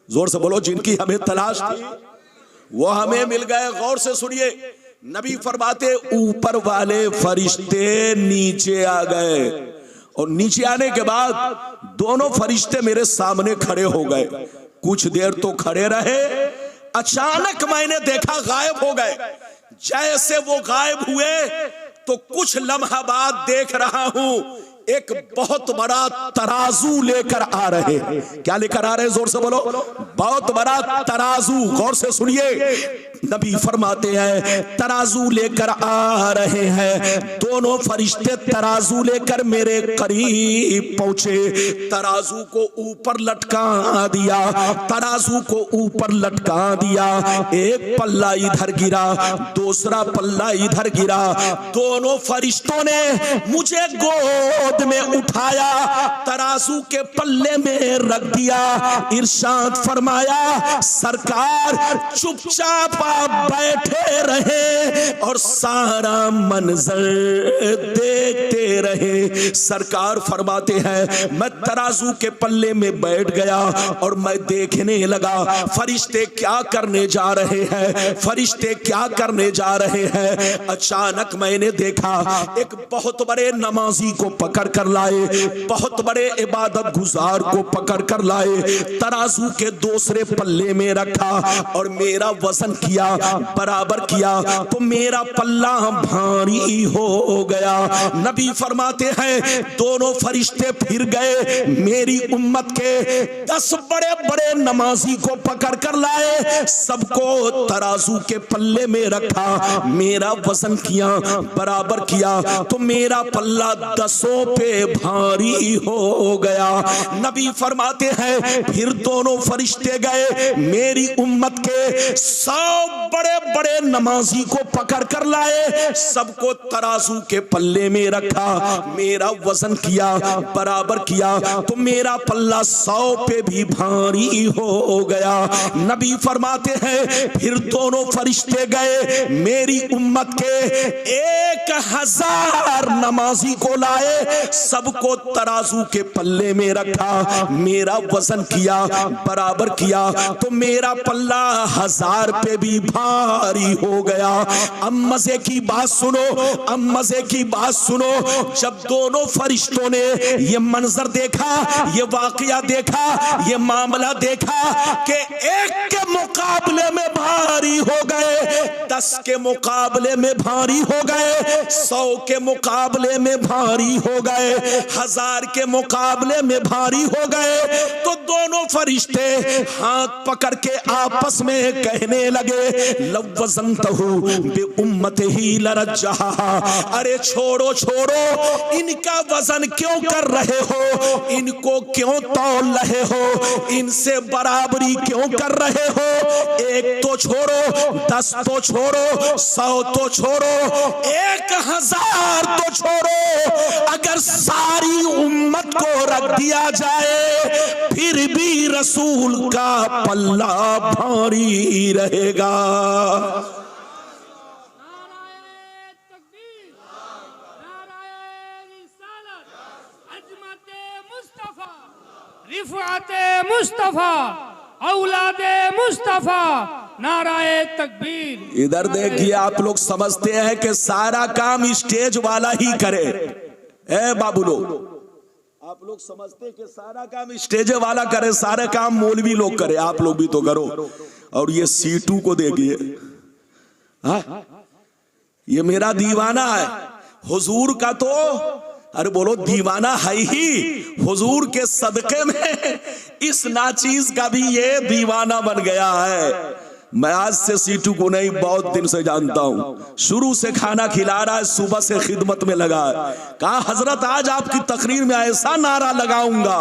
जोर से बोलो, जिनकी हमें तलाश थी वो हमें मिल गए। गौर से सुनिए, नबी फरमाते ऊपर वाले फरिश्ते नीचे आ गए और नीचे आने के बाद दोनों फरिश्ते मेरे सामने खड़े हो गए। कुछ देर तो खड़े रहे, अचानक मैंने देखा गायब हो गए। जैसे वो गायब हुए तो कुछ लम्हा बाद देख रहा हूं एक बहुत बड़ा तराजू लेकर आ रहे हैं। क्या लेकर आ रहे हैं? जोर से बोलो। बहुत बड़ा तराजू। गौर से सुनिए, नबी फरमाते हैं तराजू लेकर आ रहे हैं। दोनों फरिश्ते तराजू लेकर मेरे करीब पहुंचे, तराजू को ऊपर लटका दिया, तराजू को ऊपर लटका दिया। एक पल्ला इधर गिरा, दूसरा पल्ला इधर गिरा। दोनों फरिश्तों ने मुझे गोद में उठाया, तराजू के पल्ले में रख दिया। इरशाद फरमाया, सरकार चुपचाप आप बैठे रहे और सारा मंजर देखते रहे। सरकार फरमाते हैं मैं तराजू के पल्ले में बैठ गया और मैं देखने लगा फरिश्ते क्या करने जा रहे हैं, फरिश्ते क्या करने जा रहे हैं। अचानक मैंने देखा एक बहुत बड़े नमाजी को पकड़ कर लाए, बहुत बड़े इबादत गुजार को पकड़ कर लाए, तराजू के दूसरे पल्ले में रखा और मेरा वजन किया। किया, बराबर किया तो मेरा पल्ला भारी हो गया। नबी फरमाते हैं दोनों फरिश्ते फिर गए, मेरी उम्मत के 10 बड़े बड़े नमाजी को पकड़ कर लाए, सबको तराजू के पल्ले में रखा, मेरा वजन किया, बराबर किया तो मेरा पल्ला 10 पे भारी हो गया। नबी फरमाते हैं फिर दोनों फरिश्ते गए, मेरी उम्मत के 100 बड़े बड़े नमाजी को पकड़ कर लाए, सबको तराजू के पल्ले में रखा, मेरा वजन किया, बराबर किया तो मेरा पल्ला 100 पे भी भारी हो गया। नबी फरमाते हैं फिर दोनों फरिश्ते गए, मेरी उम्मत के 1000 नमाजी को लाए, सबको तराजू के पल्ले में रखा, मेरा वजन किया, बराबर किया तो मेरा पल्ला 1000 पे भी भारी हो गया। अब मजे की बात सुनो, अब मजे की बात सुनो, जब दोनों फरिश्तों ने ये मंजर देखा, ये वाकया देखा, ये मामला देखा कि एक के मुकाबले में भारी हो गए, 10 के मुकाबले में भारी हो गए, 100 के मुकाबले में भारी हो गए, 1000 के मुकाबले में भारी हो गए, तो दोनों फरिश्ते हाथ पकड़ के आपस में कहने लगे लवज़नतहु बि उम्मतिही लरज्जहा, अरे छोड़ो छोड़ो, इनका वजन क्यों कर रहे हो, इनको क्यों तौल रहे हो, इनसे बराबरी क्यों कर रहे हो, 1 तो छोड़ो, 10 तो छोड़ो, 100 तो छोड़ो, 1000 तो छोड़ो, अगर सारी उम्मत को रख दिया जाए फिर भी रसूल का पल्ला भारी रहेगा। रिफ़ाते मुस्तफा, औलादे मुस्तफा, नाराए तकबीर। इधर देखिए, आप लोग समझते हैं कि सारा काम स्टेज वाला ही करे। ए बाबू लोग, आप लोग समझते हैं कि सारा काम स्टेज वाला करे, सारे काम मौलवी लोग करे, आप लोग भी तो करो। और ये सीटू को देखिए, ये मेरा दीवाना है, हुजूर का तो अरे बोलो दीवाना है ही, हुजूर के सदके में इस नाचीज का भी ये दीवाना बन गया है। मैं आज से सीटू को नहीं, बहुत दिन से जानता हूं, शुरू से खाना खिला रहा है, सुबह से खिदमत में लगा है। कहा हजरत आज आपकी तकरीर में ऐसा नारा लगाऊंगा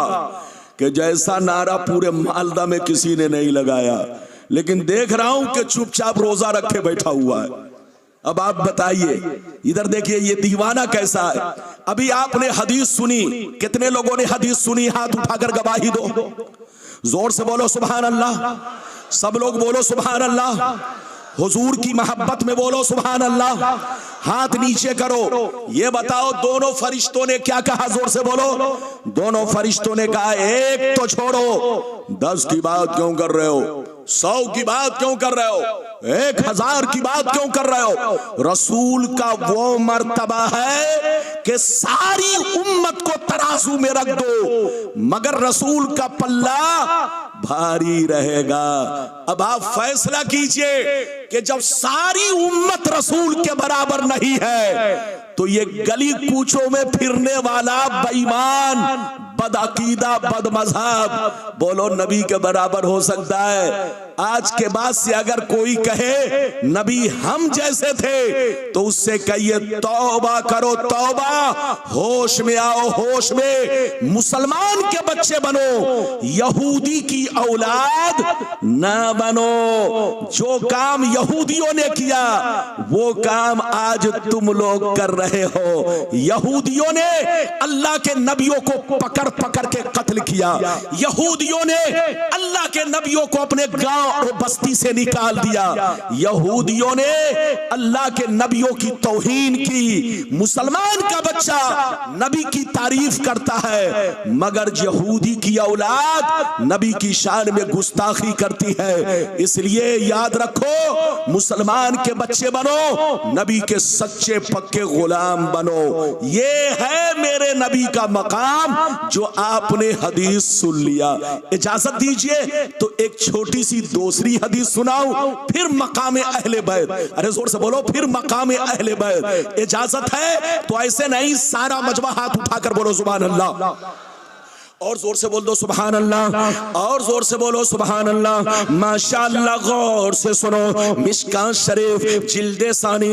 कि जैसा नारा पूरे मालदा में किसी ने नहीं लगाया, लेकिन देख रहा हूं कि चुपचाप रोजा रखे बैठा हुआ है। अब आप बताइए, इधर देखिए ये दीवाना कैसा है। अभी आपने हदीस सुनी, कितने लोगों ने हदीस सुनी, हाथ उठाकर गवाही दो, जोर से बोलो सुभान अल्लाह, सब लोग बोलो सुभान अल्लाह, हुजूर की मोहब्बत में बोलो सुभान अल्लाह, हाथ नीचे करो। ये बताओ दोनों फरिश्तों ने क्या कहा, जोर से बोलो। दोनों फरिश्तों ने कहा 1 तो छोड़ो, 10 की बात क्यों कर रहे हो, 100 की बात क्यों कर रहे हो, 1000 की बात क्यों कर रहे हो। रसूल का वो मर्तबा है कि सारी उम्मत को तराजू में रख दो, मगर रसूल का पल्ला भारी रहेगा। अब आप फैसला कीजिए कि जब सारी उम्मत रसूल के बराबर नहीं है तो ये गली कूचों में फिरने वाला बेईमान, बदअकीदा, बदमज़हब बोलो नबी के बराबर हो सकता है। आज के बाद से अगर कोई कहे नबी हम जैसे थे तो उससे कहिए तौबा करो तौबा, होश में आओ, होश में। मुसलमान के बच्चे बनो, यहूदी की औलाद ना बनो। जो काम यहूदियों ने किया वो काम आज तुम लोग कर रहे हो। यहूदियों ने अल्लाह के नबियों को पकड़ पकड़ के कत्ल किया, यहूदियों ने अल्लाह के नबियों को अपने गांव और बस्ती से निकाल दिया, यहूदियों ने अल्लाह के नबियों की तौहीन की। मुसलमान का बच्चा नबी की तारीफ करता है, मगर यहूदी की औलाद नबी की शान में गुस्ताखी करती है। इसलिए याद रखो, मुसलमान के बच्चे बनो, नबी के सच्चे पक्के गुलाम बनो। ये है मेरे नबी का मकाम जो जो आपने हदीस सुन लिया। इजाजत दीजिए तो एक छोटी सी दूसरी हदीस सुनाऊं, फिर मकाम अहले बैत। अरे जोर से बोलो, फिर मकाम अहले बैत। इजाजत है तो ऐसे नहीं, सारा मजमा हाथ उठाकर बोलो सुभान अल्लाह, और जोर से बोल दो सुभान अल्लाह, और जोर से बोलो सुभान अल्लाह। माशाअल्लाह, गौर से सुनो। मिशकात शरीफ जिल्दे सानी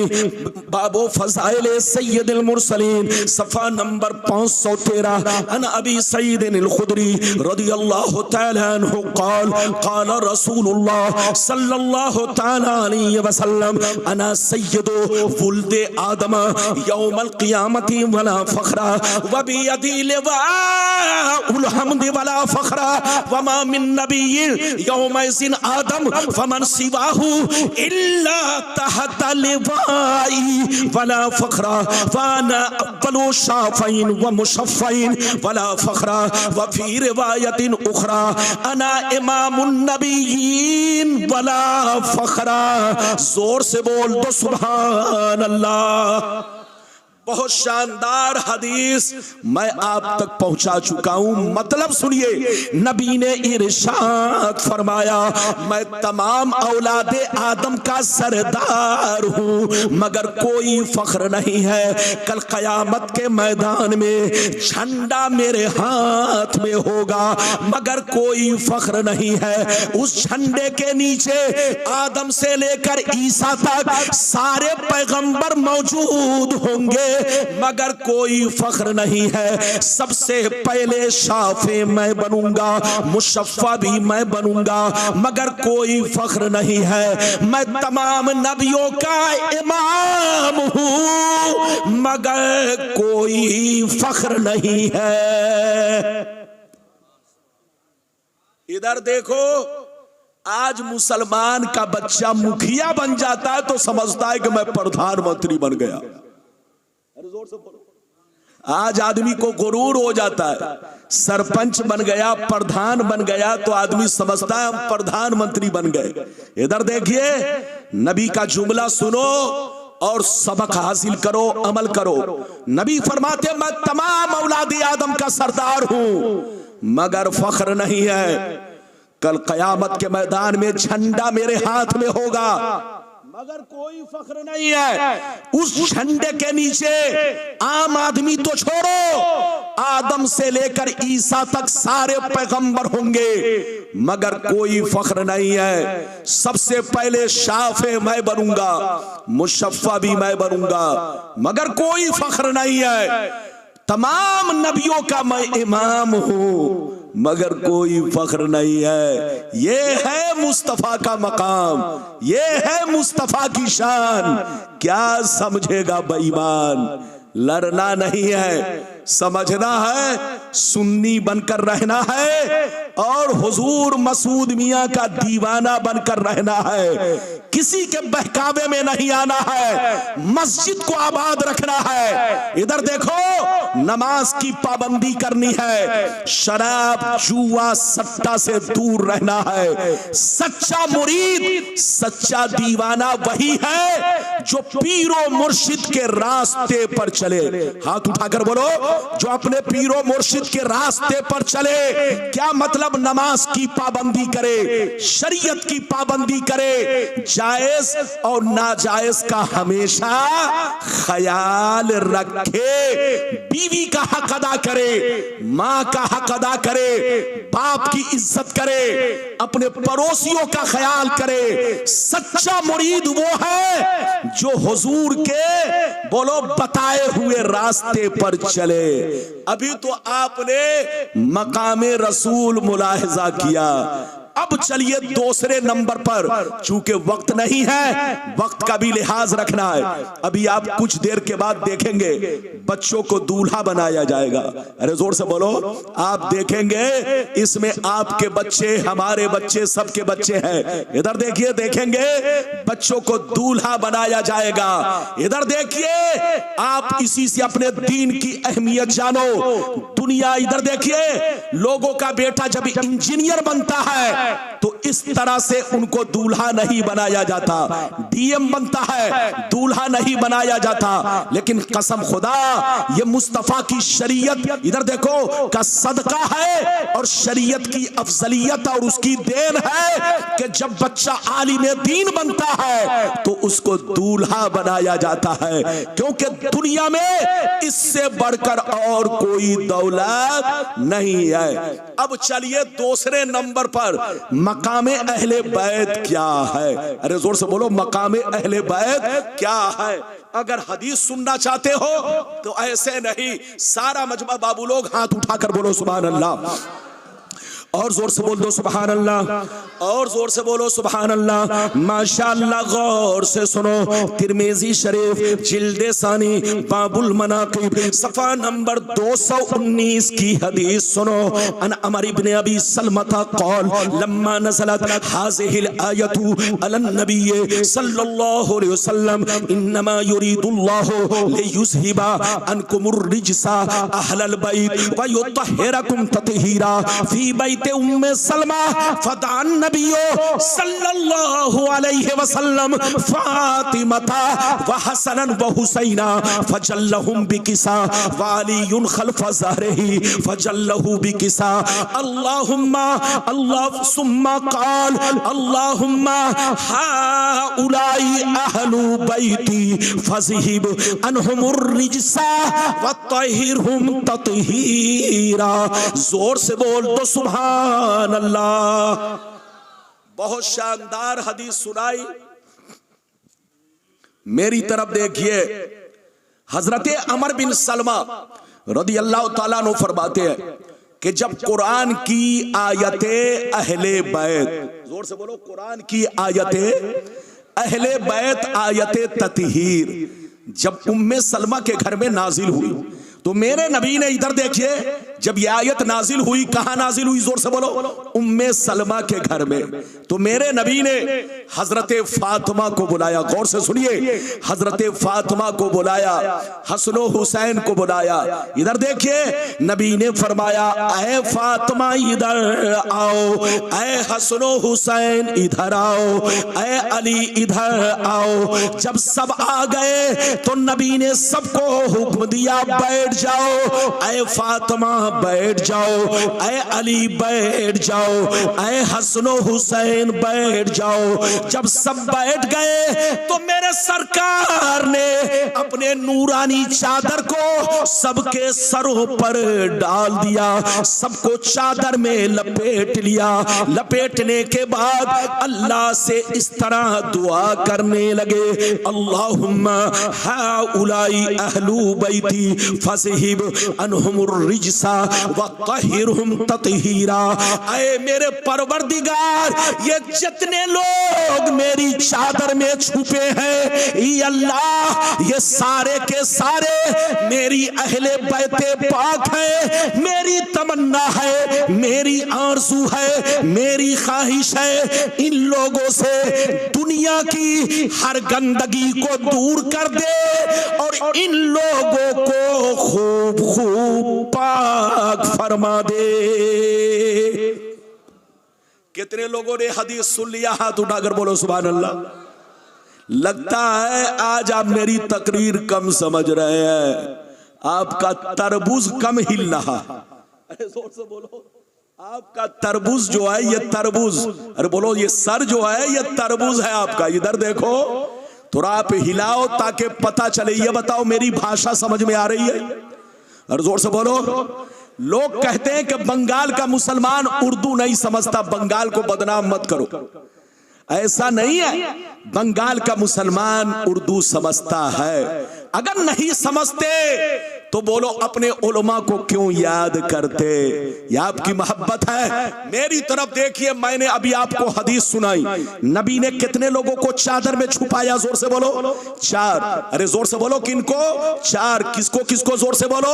बाबो फज़ाइल सय्यदुल मुरसलीन सफ़ा नंबर 513 अन अबी सईद अल खुदरी रदियल्लाहु तआला अन्हु क़ाल क़ाल रसूलुल्लाह सल्लल्लाहु तआला अलैहि वसल्लम अना सय्यदु वुल्दे आदम यौमल क़ियामति वला फ़ख्रा व बियदी लिवा हमदे वाला फखरा वमा मिन नबिय्यिन यौमइज़िन आदम फमन सिवाहु इल्ला तहता लिवाई वला फखरा वाना अव्वलु शाफ़ईन व मुशफ़ईन वला फखरा व फी रिवायतिन उखरा अना इमामुन नबिय्यिन वला फखरा। जोर से बोल दो सुभान अल्लाह। बहुत शानदार हदीस मैं आप तक पहुंचा चुका हूं। मतलब सुनिए, नबी ने इरशाद फरमाया, मैं तमाम औलादे आदम का सरदार हूं मगर कोई फख्र नहीं है। कल कयामत के मैदान में झंडा मेरे हाथ में होगा मगर कोई फख्र नहीं है। उस झंडे के नीचे आदम से लेकर ईसा तक सारे पैगंबर मौजूद होंगे मगर कोई फख्र नहीं है। सबसे पहले शाफे मैं बनूंगा, मुशफ़्फ़ा भी मैं बनूंगा मगर कोई फख्र नहीं है। मैं तमाम नबियों का इमाम हूं मगर कोई फख्र नहीं है। इधर देखो, आज मुसलमान का बच्चा मुखिया बन जाता है तो समझता है कि मैं प्रधानमंत्री बन गया। जोर से बोलो। आज आदमी को गुरूर हो जाता है, सरपंच बन गया, प्रधान बन गया तो आदमी समझता है हम प्रधानमंत्री बन गए। इधर देखिए, नबी का जुमला सुनो और सबक हासिल करो, अमल करो। नबी फरमाते मैं तमाम औलादे आदम का सरदार हूं मगर फख्र नहीं है। कल कयामत के मैदान में झंडा मेरे हाथ में होगा मगर कोई फख्र नहीं है। उस झंडे के नीचे आम आदमी तो छोड़ो, आदम से लेकर ईसा तक सारे पैगंबर होंगे मगर कोई फख्र नहीं है। सबसे पहले शाफे मैं बनूंगा, मुशफ़्फ़ा भी मैं बनूंगा मगर कोई फख्र नहीं है। तमाम नबियों का मैं इमाम हूं मगर कोई फख्र नहीं है। ये है मुस्तफा का मकाम, ये है मुस्तफा की शान। क्या समझेगा बेईमान? लड़ना नहीं है, समझना है, सुन्नी बनकर रहना है और हुजूर मसूद मियां का दीवाना बनकर रहना है। किसी के बहकावे में नहीं आना है, मस्जिद को आबाद रखना है। इधर देखो, नमाज की पाबंदी करनी है, शराब जुआ सट्टा से दूर रहना है। सच्चा मुरीद, सच्चा दीवाना वही है जो पीरो मुर्शिद के रास्ते पर चले। हाथ उठाकर बोलो, जो अपने पीरो मुर्शिद के रास्ते पर चले। क्या मतलब? नमाज की पाबंदी करे, शरीयत की पाबंदी करे, जायज और नाजायज का हमेशा ख्याल रखे, बीवी का हक अदा करे, मां का हक अदा करे, बाप की इज्जत करे, अपने पड़ोसियों का ख्याल करे। सच्चा मुरीद वो है जो हुजूर के बोलो बताए हुए रास्ते पर चले। अभी तो आपने मकामे रसूल मुलाहिजा किया, अब चलिए दूसरे नंबर पर। चूंकि वक्त नहीं है, वक्त का भी लिहाज रखना है। अभी आप कुछ देर के बाद देखेंगे बच्चों को दूल्हा बनाया जाएगा। अरे जोर से बोलो, आप देखेंगे इसमें आपके बच्चे, हमारे बच्चे, सबके बच्चे हैं। इधर देखिए, देखेंगे बच्चों को दूल्हा बनाया जाएगा। इधर देखिए, आप इसी से अपने दीन की अहमियत जानो। दुनिया, इधर देखिए, लोगों का बेटा जब इंजीनियर बनता है तो इस तरह से उनको दूल्हा नहीं बनाया जाता। डीएम बनता है, दूल्हा नहीं बनाया जाता। लेकिन कसम खुदा, ये मुस्तफा की शरीयत इधर देखो का सदका है और शरीयत की अफजलियत और उसकी देन है कि जब बच्चा आलिम दीन बनता है तो उसको दूल्हा बनाया जाता है, क्योंकि दुनिया में इससे बढ़कर और कोई दौलत नहीं है। अब चलिए दूसरे नंबर पर मकामे अहले बैत क्या है। अरे जोर से बोलो, मकामे अहले बैत क्या है। अगर हदीस सुनना चाहते हो तो ऐसे नहीं, सारा मजमा बाबू लोग हाथ उठाकर बोलो सुभान अल्लाह, और जोर से बोल दो सुभान अल्लाह, और जोर से बोलो सुभान अल्लाह। माशाअल्लाह, गौर से सुनो, तिरमिजी शरीफ जिल्दे सानी बाबुल मनाकिब सफा नंबर 219 की हदीस सुनो। अन अमर इब्ने अबी सलमता कौल लम्मा नज़लत हाज़िहिल आयतु अलन नबी सल्लल्लाहु अलैहि वसल्लम इन्नमा युरीदुल्लाहु लियुज़हिबा अनकुमुर रिजसा अहलल बैत व युतहिरकुम तत्हीरा फी बैत उम्मे सलमा फदान नबियो सल्लल्लाहु अलैहि वसल्लम फातिमता व हसनन व हुसैना फजल्लहुम बिकिसा व अलीयुन खल्फ ज़हरिही फजल्लहु बिकिसा। अल्लाहुम्मा अल्लाह सुम्मा क़ाल अल्लाहुम्मा हाउलाई अहलु बैती फज़हिब अनहुमुर रिजसा व तहिरहुम तत्हीरा। जोर से बोल दो सुभान अल्लाह। बहुत शानदार हदीस सुनाई, मेरी तरफ देखिए। हजरत अमर बिन सलमा रदी अल्लाह ताला अन्हु फरमाते हैं कि जब कुरान की आयतें अहले बैत, जोर से बोलो, कुरान की आयतें अहले बैत आयतें तत्हीर जब उम्मे सलमा के घर में नाजिल हुई तो मेरे नबी ने, इधर देखिए, जब यह आयत नाजिल हुई, कहां नाजिल हुई, जोर से बोलो, उम्मे सलमा के घर में। तो मेरे नबी ने हजरत फातिमा को बुलाया, गौर से सुनिए, हजरत फातिमा को बुलाया, हसन हुसैन को बुलाया। इधर देखिए, नबी ने फरमाया, ऐ फातिमा इधर आओ, ऐ हसन हुसैन इधर आओ, ऐ अली इधर आओ। जब सब आ गए तो नबी ने सबको हुक्म दिया, बैठ जाओ, ऐ फातिमा बैठ जाओ, ऐ अली बैठ जाओ, ऐ हसन हुसैन बैठ जाओ। जब सब बैठ गए तो मेरे सरकार ने अपने नूरानी चादर को सबके सरों पर डाल दिया, सबको चादर में लपेट लिया। लपेटने के बाद अल्लाह से इस तरह दुआ करने लगे, अल्लाहुम्मा हाउलाई अहलु बैती फज़हिब अनहुमुर रिजसा व तहिरहुम तत्हीरा। ऐ मेरे परवरदिगार, ये जितने लोग मेरी चादर में छुपे हैं, ये अल्लाह, ये सारे के सारे मेरी अहले बैते पाक है। मेरी तमन्ना है, मेरी आरज़ू है, मेरी ख्वाहिश है, इन लोगों से दुनिया की हर गंदगी को दूर कर दे और इन लोगों को खूब खूब पाक फरमा दे। कितने लोगों ने हदीस सुन लिया, हाथ उठाकर बोलो सुभान अल्लाह। लगता है आज आप मेरी तकरीर कम समझ रहे हैं, आपका तरबूज कम हिल रहा। अरे जोर से बोलो, आपका तरबूज जो है ये तरबूज, अरे बोलो ये सर जो है ये तरबूज है आपका। इधर देखो, थोड़ा आप हिलाओ ताकि पता चले। ये बताओ मेरी भाषा समझ में आ रही है? और जोर से बोलो। लोग कहते हैं कि बंगाल का मुसलमान उर्दू नहीं समझता, बंगाल को बदनाम मत करो। ऐसा नहीं है, बंगाल का मुसलमान उर्दू समझता है। अगर नहीं समझते तो बोलो अपने उलमा को क्यों याद करते? यह आपकी मोहब्बत है। मेरी तरफ देखिए, मैंने अभी आपको हदीस सुनाई, नबी ने कितने लोगों को चादर में छुपाया? जोर से बोलो, 4। अरे जोर से बोलो, किनको? 4। किसको किसको? जोर से बोलो,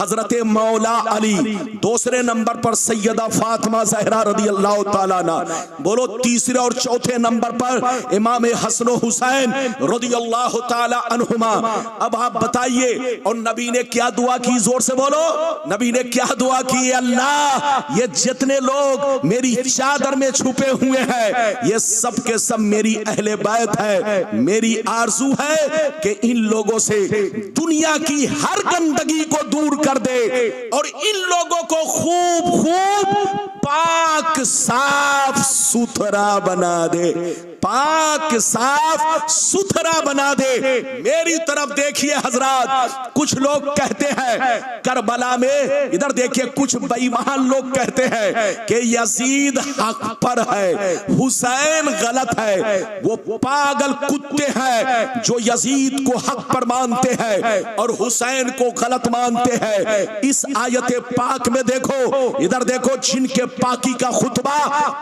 हजरत मौला अली, दूसरे नंबर पर सैयदा फातिमा ज़हरा रदी अल्लाह ताला अन्हा, बोलो तीसरे और चौथे नंबर पर इमाम हसन हुसैन रदी अल्लाह ताला अन्हुमा। अब आप बताइए, और नबी ने क्या दुआ की, जोर से बोलो, नबी ने क्या दुआ की? अल्लाह ये जितने लोग मेरी चादर में छुपे हुए हैं ये सब के सब मेरी अहले बैत है। मेरी आरज़ू है कि इन लोगों से दुनिया की हर गंदगी को दूर कर दे और इन लोगों को खूब खूब पाक साफ सुथरा बना दे, पाक साफ सुथरा बना दे। मेरी तरफ देखिए हजरात, कुछ लोग कहते हैं करबला में, इधर देखिए कुछ बेईमान लोग कहते हैं कि यजीद हक पर है, हुसैन गलत है। वो पागल कुत्ते हैं जो यजीद को हक पर मानते हैं और हुसैन को गलत मानते हैं। इस आयत पाक में देखो, इधर देखो, जिनके पाकी का खुतबा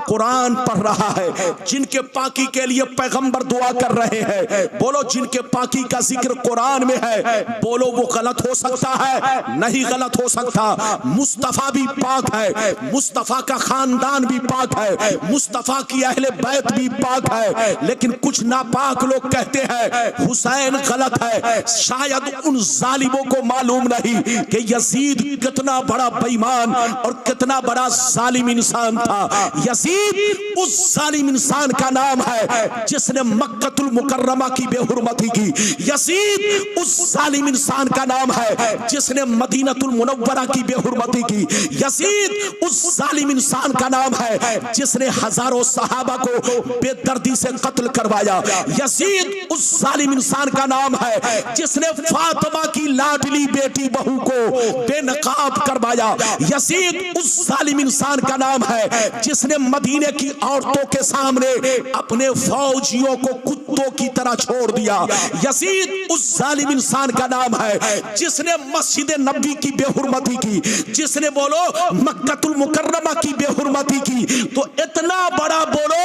कुरान पढ़ रहा है, जिनके पाकी के लिए पैगंबर दुआ कर रहे हैं, बोलो जिनके पाकी का जिक्र कुरान में है, बोलो वो गलत हो सकता है? नहीं गलत हो सकता। मुस्तफा भी पाक है, मुस्तफा का खानदान भी पाक है, मुस्तफा की अहले बैत भी पाक है, लेकिन कुछ नापाक लोग कहते हैं हुसैन गलत है। शायद उन जालिमों को मालूम नहीं कि यजीद कितना बड़ा बेईमान और कितना बड़ा जालिम इंसान था। यजीद उस जालिम इंसान का नाम है जिसने मक्कतुल मुकर्रमा की बेहुरमती की। यजीद उस जालिम इंसान का नाम है जिसने मदीनतुल मुनव्वरा की बेहुरमती की। यजीद उस जालिम इंसान का नाम है जिसने हजारों सहाबा को बेदर्दी से कत्ल करवाया। यजीद उस जालिम इंसान का नाम है जिसने फातिमा की लाडली बेटी बहू को बेनकाब करवाया। यजीद उस जालिम इंसान का नाम है जिसने मदीने की औरतों के सामने अपने फौजियों को कुत्तों की तरह छोड़ दिया। यजीद उस जालिम इंसान का नाम है जिसने मस्जिद नबी की बेहुरमती की, जिसने बोलो मक्कतुल मुकर्रमा की बेहुरमती की। तो इतना बड़ा बोलो,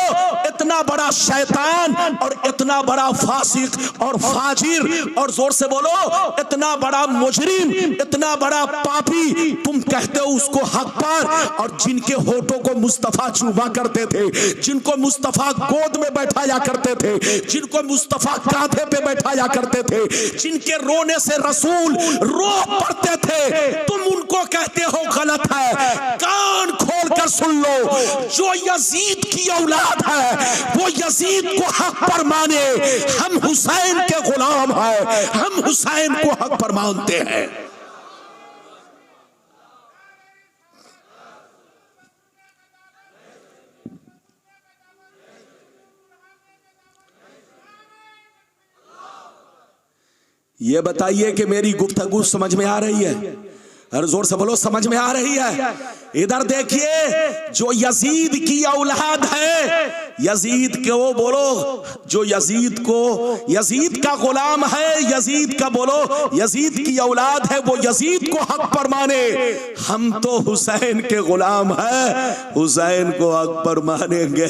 इतना बड़ा शैतान और इतना बड़ा फासिक और फाजिर, और जोर से बोलो इतना बड़ा मुजरिम, इतना बड़ा पापी, तुम कहते हो उसको हक पर। और जिनके होठों को मुस्तफा चूमा करते थे, जिनको मुस्तफा गोद में बैठाया करते थे, जिनको मुस्तफा कांधे पे बैठाया करते थे, जिनके रोने से रसूल रो पड़ते थे, तुम उनको कहते हो गलत है। कान खोल कर सुन लो, जो यजीद की औलाद है वो यजीद को हक पर माने। हम हुसैन के गुलाम हैं, हम हुसैन को हक पर मानते हैं। ये बताइए कि मेरी गुफ्तगू समझ में आ रही है? अरे जोर से बोलो, समझ में आ रही है? इधर देखिए, जो यजीद की औलाद है, यजीद के वो बोलो, जो यजीद को, यजीद का गुलाम है, यजीद का बोलो, यजीद की औलाद है, वो यजीद को हक पर माने। हम तो हुसैन के गुलाम हैं, हुसैन को हक पर मानेंगे।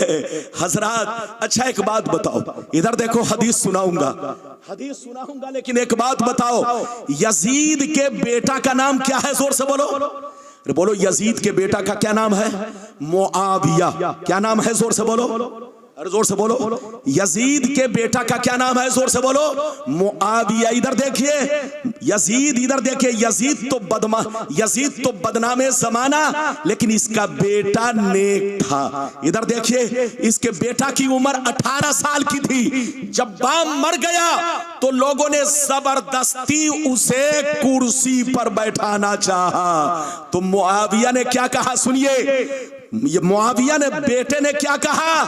हजरात, अच्छा एक बात बताओ, इधर देखो हदीस सुनाऊंगा, हदीस सुनाऊंगा, लेकिन एक बात बताओ, यजीद के बेटा का नाम क्या है? जोर से बोलो, बोलो यजीद के बेटा का क्या नाम है? मुआविया। क्या नाम है? जोर से बोलो, अरे जोर से बोलो, यजीद के बेटा का क्या नाम है? जोर से बोलो, मुआविया। इधर देखिए यजीद, इधर देखिए, यजीद तो बदनामे जमाना, लेकिन इसका बेटा नेक था। इधर देखिए, इसके बेटा की उम्र 18 साल की थी। जब बाप मर गया तो लोगों ने जबरदस्ती उसे कुर्सी पर बैठाना चाहा। तो मुआविया ने क्या कहा? सुनिए, मुआविया ने, बेटे ने क्या कहा?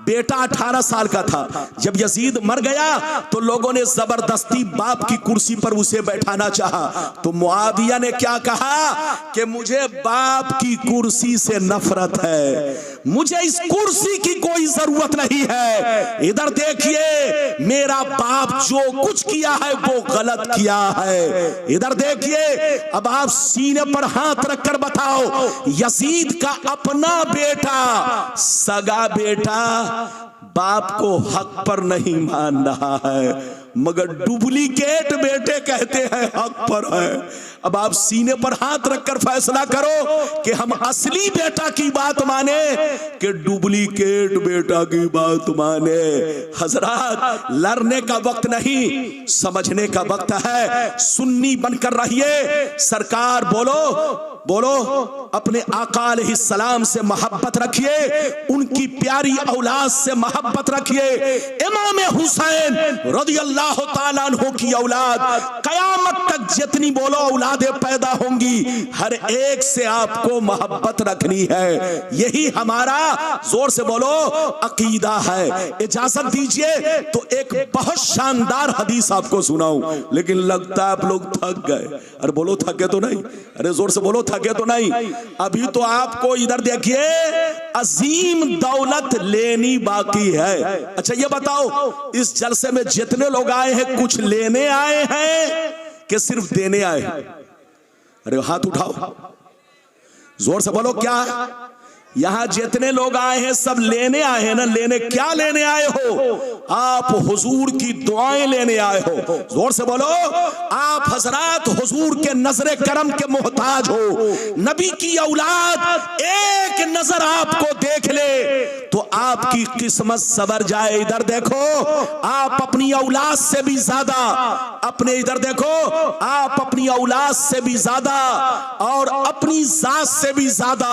बेटा 18 साल का था, जब यजीद मर गया तो लोगों ने जबरदस्ती बाप की कुर्सी पर उसे बैठाना चाहा। तो मुआविया ने क्या कहा कि मुझे बाप की कुर्सी से नफरत है, मुझे इस कुर्सी की कोई जरूरत नहीं है। इधर देखिए, मेरा बाप जो कुछ किया है वो गलत किया है। इधर देखिए, अब आप सीने पर हाथ रखकर बताओ, यजीद का अपना बेटा, सगा बेटा, बाप को हक पर नहीं मान रहा है मगर डुप्लीकेट बेटे कहते हैं हक पर है। अब आप सीने पर हाथ रखकर फैसला करो कि हम असली बेटा की बात माने कि डुप्लीकेट बेटा की बात माने। हजरात, लड़ने का वक्त नहीं, समझने का वक्त है। सुन्नी बनकर रहिए। सरकार बोलो बोलो, अपने आका अलैहिस्सलाम से मोहब्बत रखिए, उनकी प्यारी औलाद से मोहब्बत रखिए। इमाम हुसैन रदियल्लाहु ताला अन्हु की औलाद कयामत तक जितनी बोलो औलादें पैदा होंगी, हर एक से आपको मोहब्बत रखनी है। यही हमारा, जोर से बोलो, अकीदा है। इजाजत दीजिए तो एक बहुत शानदार हदीस आपको सुनाऊं, लेकिन लगता है आप लोग थक गए। अरे बोलो थके तो नहीं, अरे जोर से बोलो थके तो नहीं। अभी तो आपको इधर देखिए अजीम दौलत लेनी बाकी है। अच्छा ये बताओ, इस जलसे में जितने लोग आए हैं कुछ लेने आए हैं कि सिर्फ देने आए हैं? अरे हाथ उठाओ, जोर से बोलो। क्या यहां जितने लोग आए हैं सब लेने आए हैं ना? लेने क्या लेने आए हो? आप हुजूर की दुआएं लेने आए हो। जोर से बोलो। आप हजरात हुजूर के नजरे करम के मोहताज हो। नबी की औलाद एक नजर आपको देख ले तो आपकी किस्मत सवर जाए। इधर देखो, आप अपनी औलाद से भी ज्यादा, अपने इधर देखो, आप अपनी औलाद से भी ज्यादा और अपनी जात से भी ज्यादा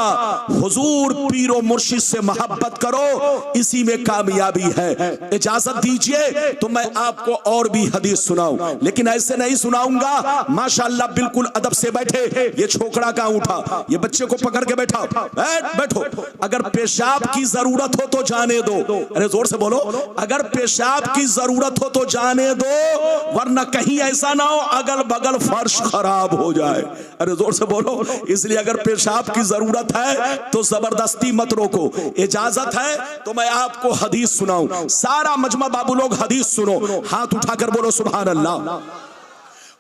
हुजूर पीरो मुर्शिद से मोहब्बत करो, इसी में कामयाबी है। इजाजत दीजिए तो मैं आपको और भी हदीस सुनाऊं, लेकिन ऐसे नहीं सुनाऊंगा। माशाअल्लाह बिल्कुल अदब से बैठे। ये छोकरा कहां उठा? ये बच्चे को पकड़ के बैठा। बैठो। अगर पेशाब की जरूरत हो तो जाने दो। अरे जोर से बोलो। अगर पेशाब की जरूरत हो तो जाने दो, वरना कहीं ऐसा ना हो अगल बगल फर्श खराब हो जाए। अरे जोर से बोलो। इसलिए अगर पेशाब की जरूरत है तो जबरदस्ती मत रोको। इजाजत है तो मैं आपको हदीस सुनाऊं। सारा मजमा बाबू लोग हदीस सुनो, हाथ उठाकर बोलो सुभान अल्लाह,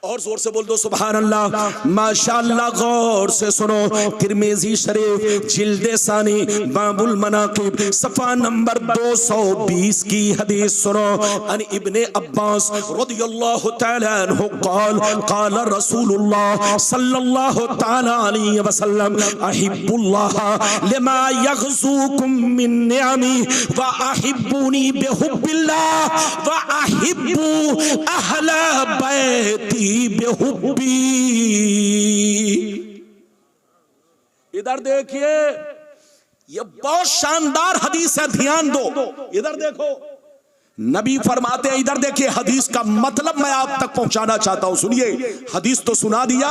और जोर से बोल दो सुभान अल्लाह। माशाअल्लाह, गौर से सुनो। तिर्मिज़ी शरीफ जिल्दे सानी बाबुल मनाकिब सफा नंबर 220 की हदीस सुनो। अन इब्ने अब्बास रदियल्लाहु तआला अन्हु क़ाल क़ाल रसूलुल्लाह सल्लल्लाहु तआला अलैहि वसल्लम अहिब्बुल्लाह लिमा यग़ज़ूकुम मिन निअमी व अहिब्बुनी बिहुब्बिल्लाह व अहिब्बु अहला बैती बेहुब्बी। इधर देखिए, ये बहुत शानदार हदीस है, ध्यान दो। इधर देखो, नबी फरमाते हैं, इधर देखिए हदीस का मतलब मैं आप तक पहुंचाना चाहता हूं। सुनिए, हदीस तो सुना दिया,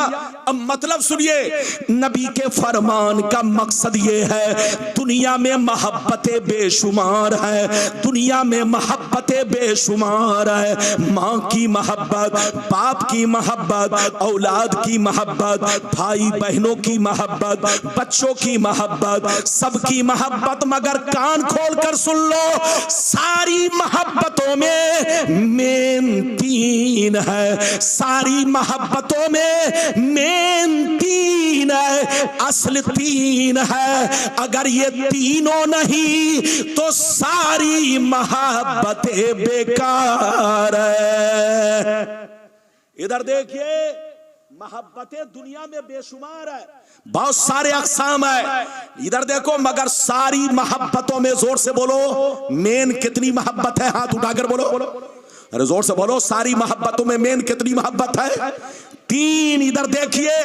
अब मतलब सुनिए। नबी के फरमान का मकसद ये है, दुनिया में मोहब्बतें बेशुमार है, दुनिया में मोहब्बतें बेशुमार है। माँ की मोहब्बत, बाप की मोहब्बत, औलाद की मोहब्बत, भाई बहनों की मोहब्बत, बच्चों की मोहब्बत, सबकी मोहब्बत। मगर कान खोल कर सुन लो, सारी मोहब्बतों में मेन तीन है। सारी मोहब्बतों में मेन तीन है, असल तीन है। अगर ये तीनों नहीं तो सारी मोहब्बतें बेकार है। इधर देखिए, मोहब्बतें दुनिया में बेशुमार है, बहुत सारे अक़साम है। इधर देखो, मगर सारी मोहब्बतों में, जोर से बोलो, मेन कितनी मोहब्बत है? हाथ उठाकर बोलो। अरे जोर से बोलो, सारी मोहब्बतों में मेन कितनी मोहब्बत है? तीन। इधर देखिए,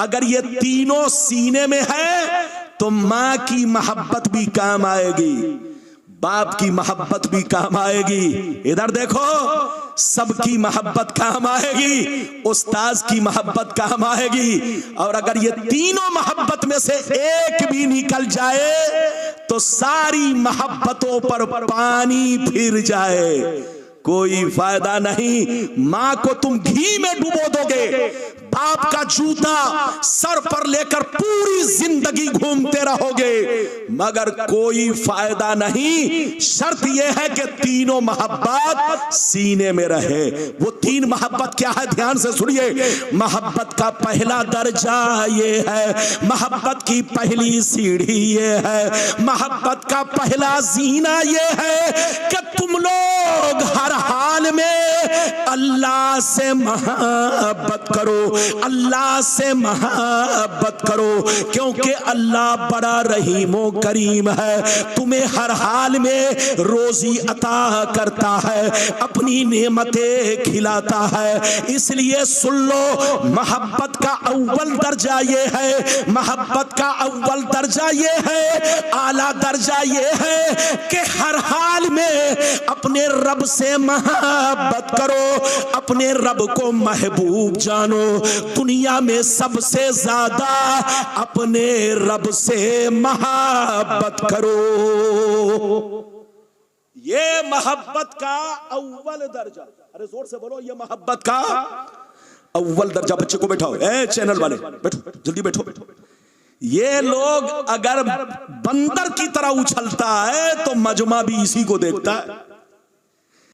अगर ये तीनों सीने में है तो माँ की मोहब्बत भी काम आएगी, बाप की मोहब्बत भी काम आएगी। इधर देखो, सबकी मोहब्बत काम आएगी, उस्ताद की मोहब्बत काम आएगी। और अगर ये तीनों मोहब्बत में से एक भी निकल जाए तो सारी मोहब्बतों पर पानी फिर जाए, कोई फायदा नहीं। माँ को तुम घी में डुबो दोगे, पाप का जूता सर पर लेकर पूरी जिंदगी घूमते रहोगे मगर कोई फायदा नहीं। शर्त यह है कि तीनों मोहब्बत सीने में रहे। वो तीन मोहब्बत क्या है, ध्यान से सुनिए। मोहब्बत का पहला दर्जा ये है, मोहब्बत की पहली सीढ़ी ये है, मोहब्बत का पहला जीना ये है कि तुम लोग हर हाल में अल्लाह से मोहब्बत करो, अल्लाह से मोहब्बत करो, क्योंकि अल्लाह बड़ा रहीमो करीम है, तुम्हें हर हाल में रोजी अता करता है, अपनी नेमतें खिलाता है। इसलिए सुन लो, मोहब्बत का अव्वल दर्जा ये है, मोहब्बत का अव्वल दर्जा ये है, आला दर्जा ये है कि हर हाल में अपने रब से मोहब्बत करो, अपने रब को महबूब जानो। दुनिया में सबसे ज्यादा अपने रब से मोहब्बत करो। ये मोहब्बत का अव्वल दर्जा, अरे जोर से बोलो, ये मोहब्बत का अव्वल दर्जा। बच्चे को बैठाओ, ए चैनल वाले बैठो, जल्दी बैठो। ये लोग अगर बंदर की तरह उछलता है तो मजमा भी इसी को देखता है।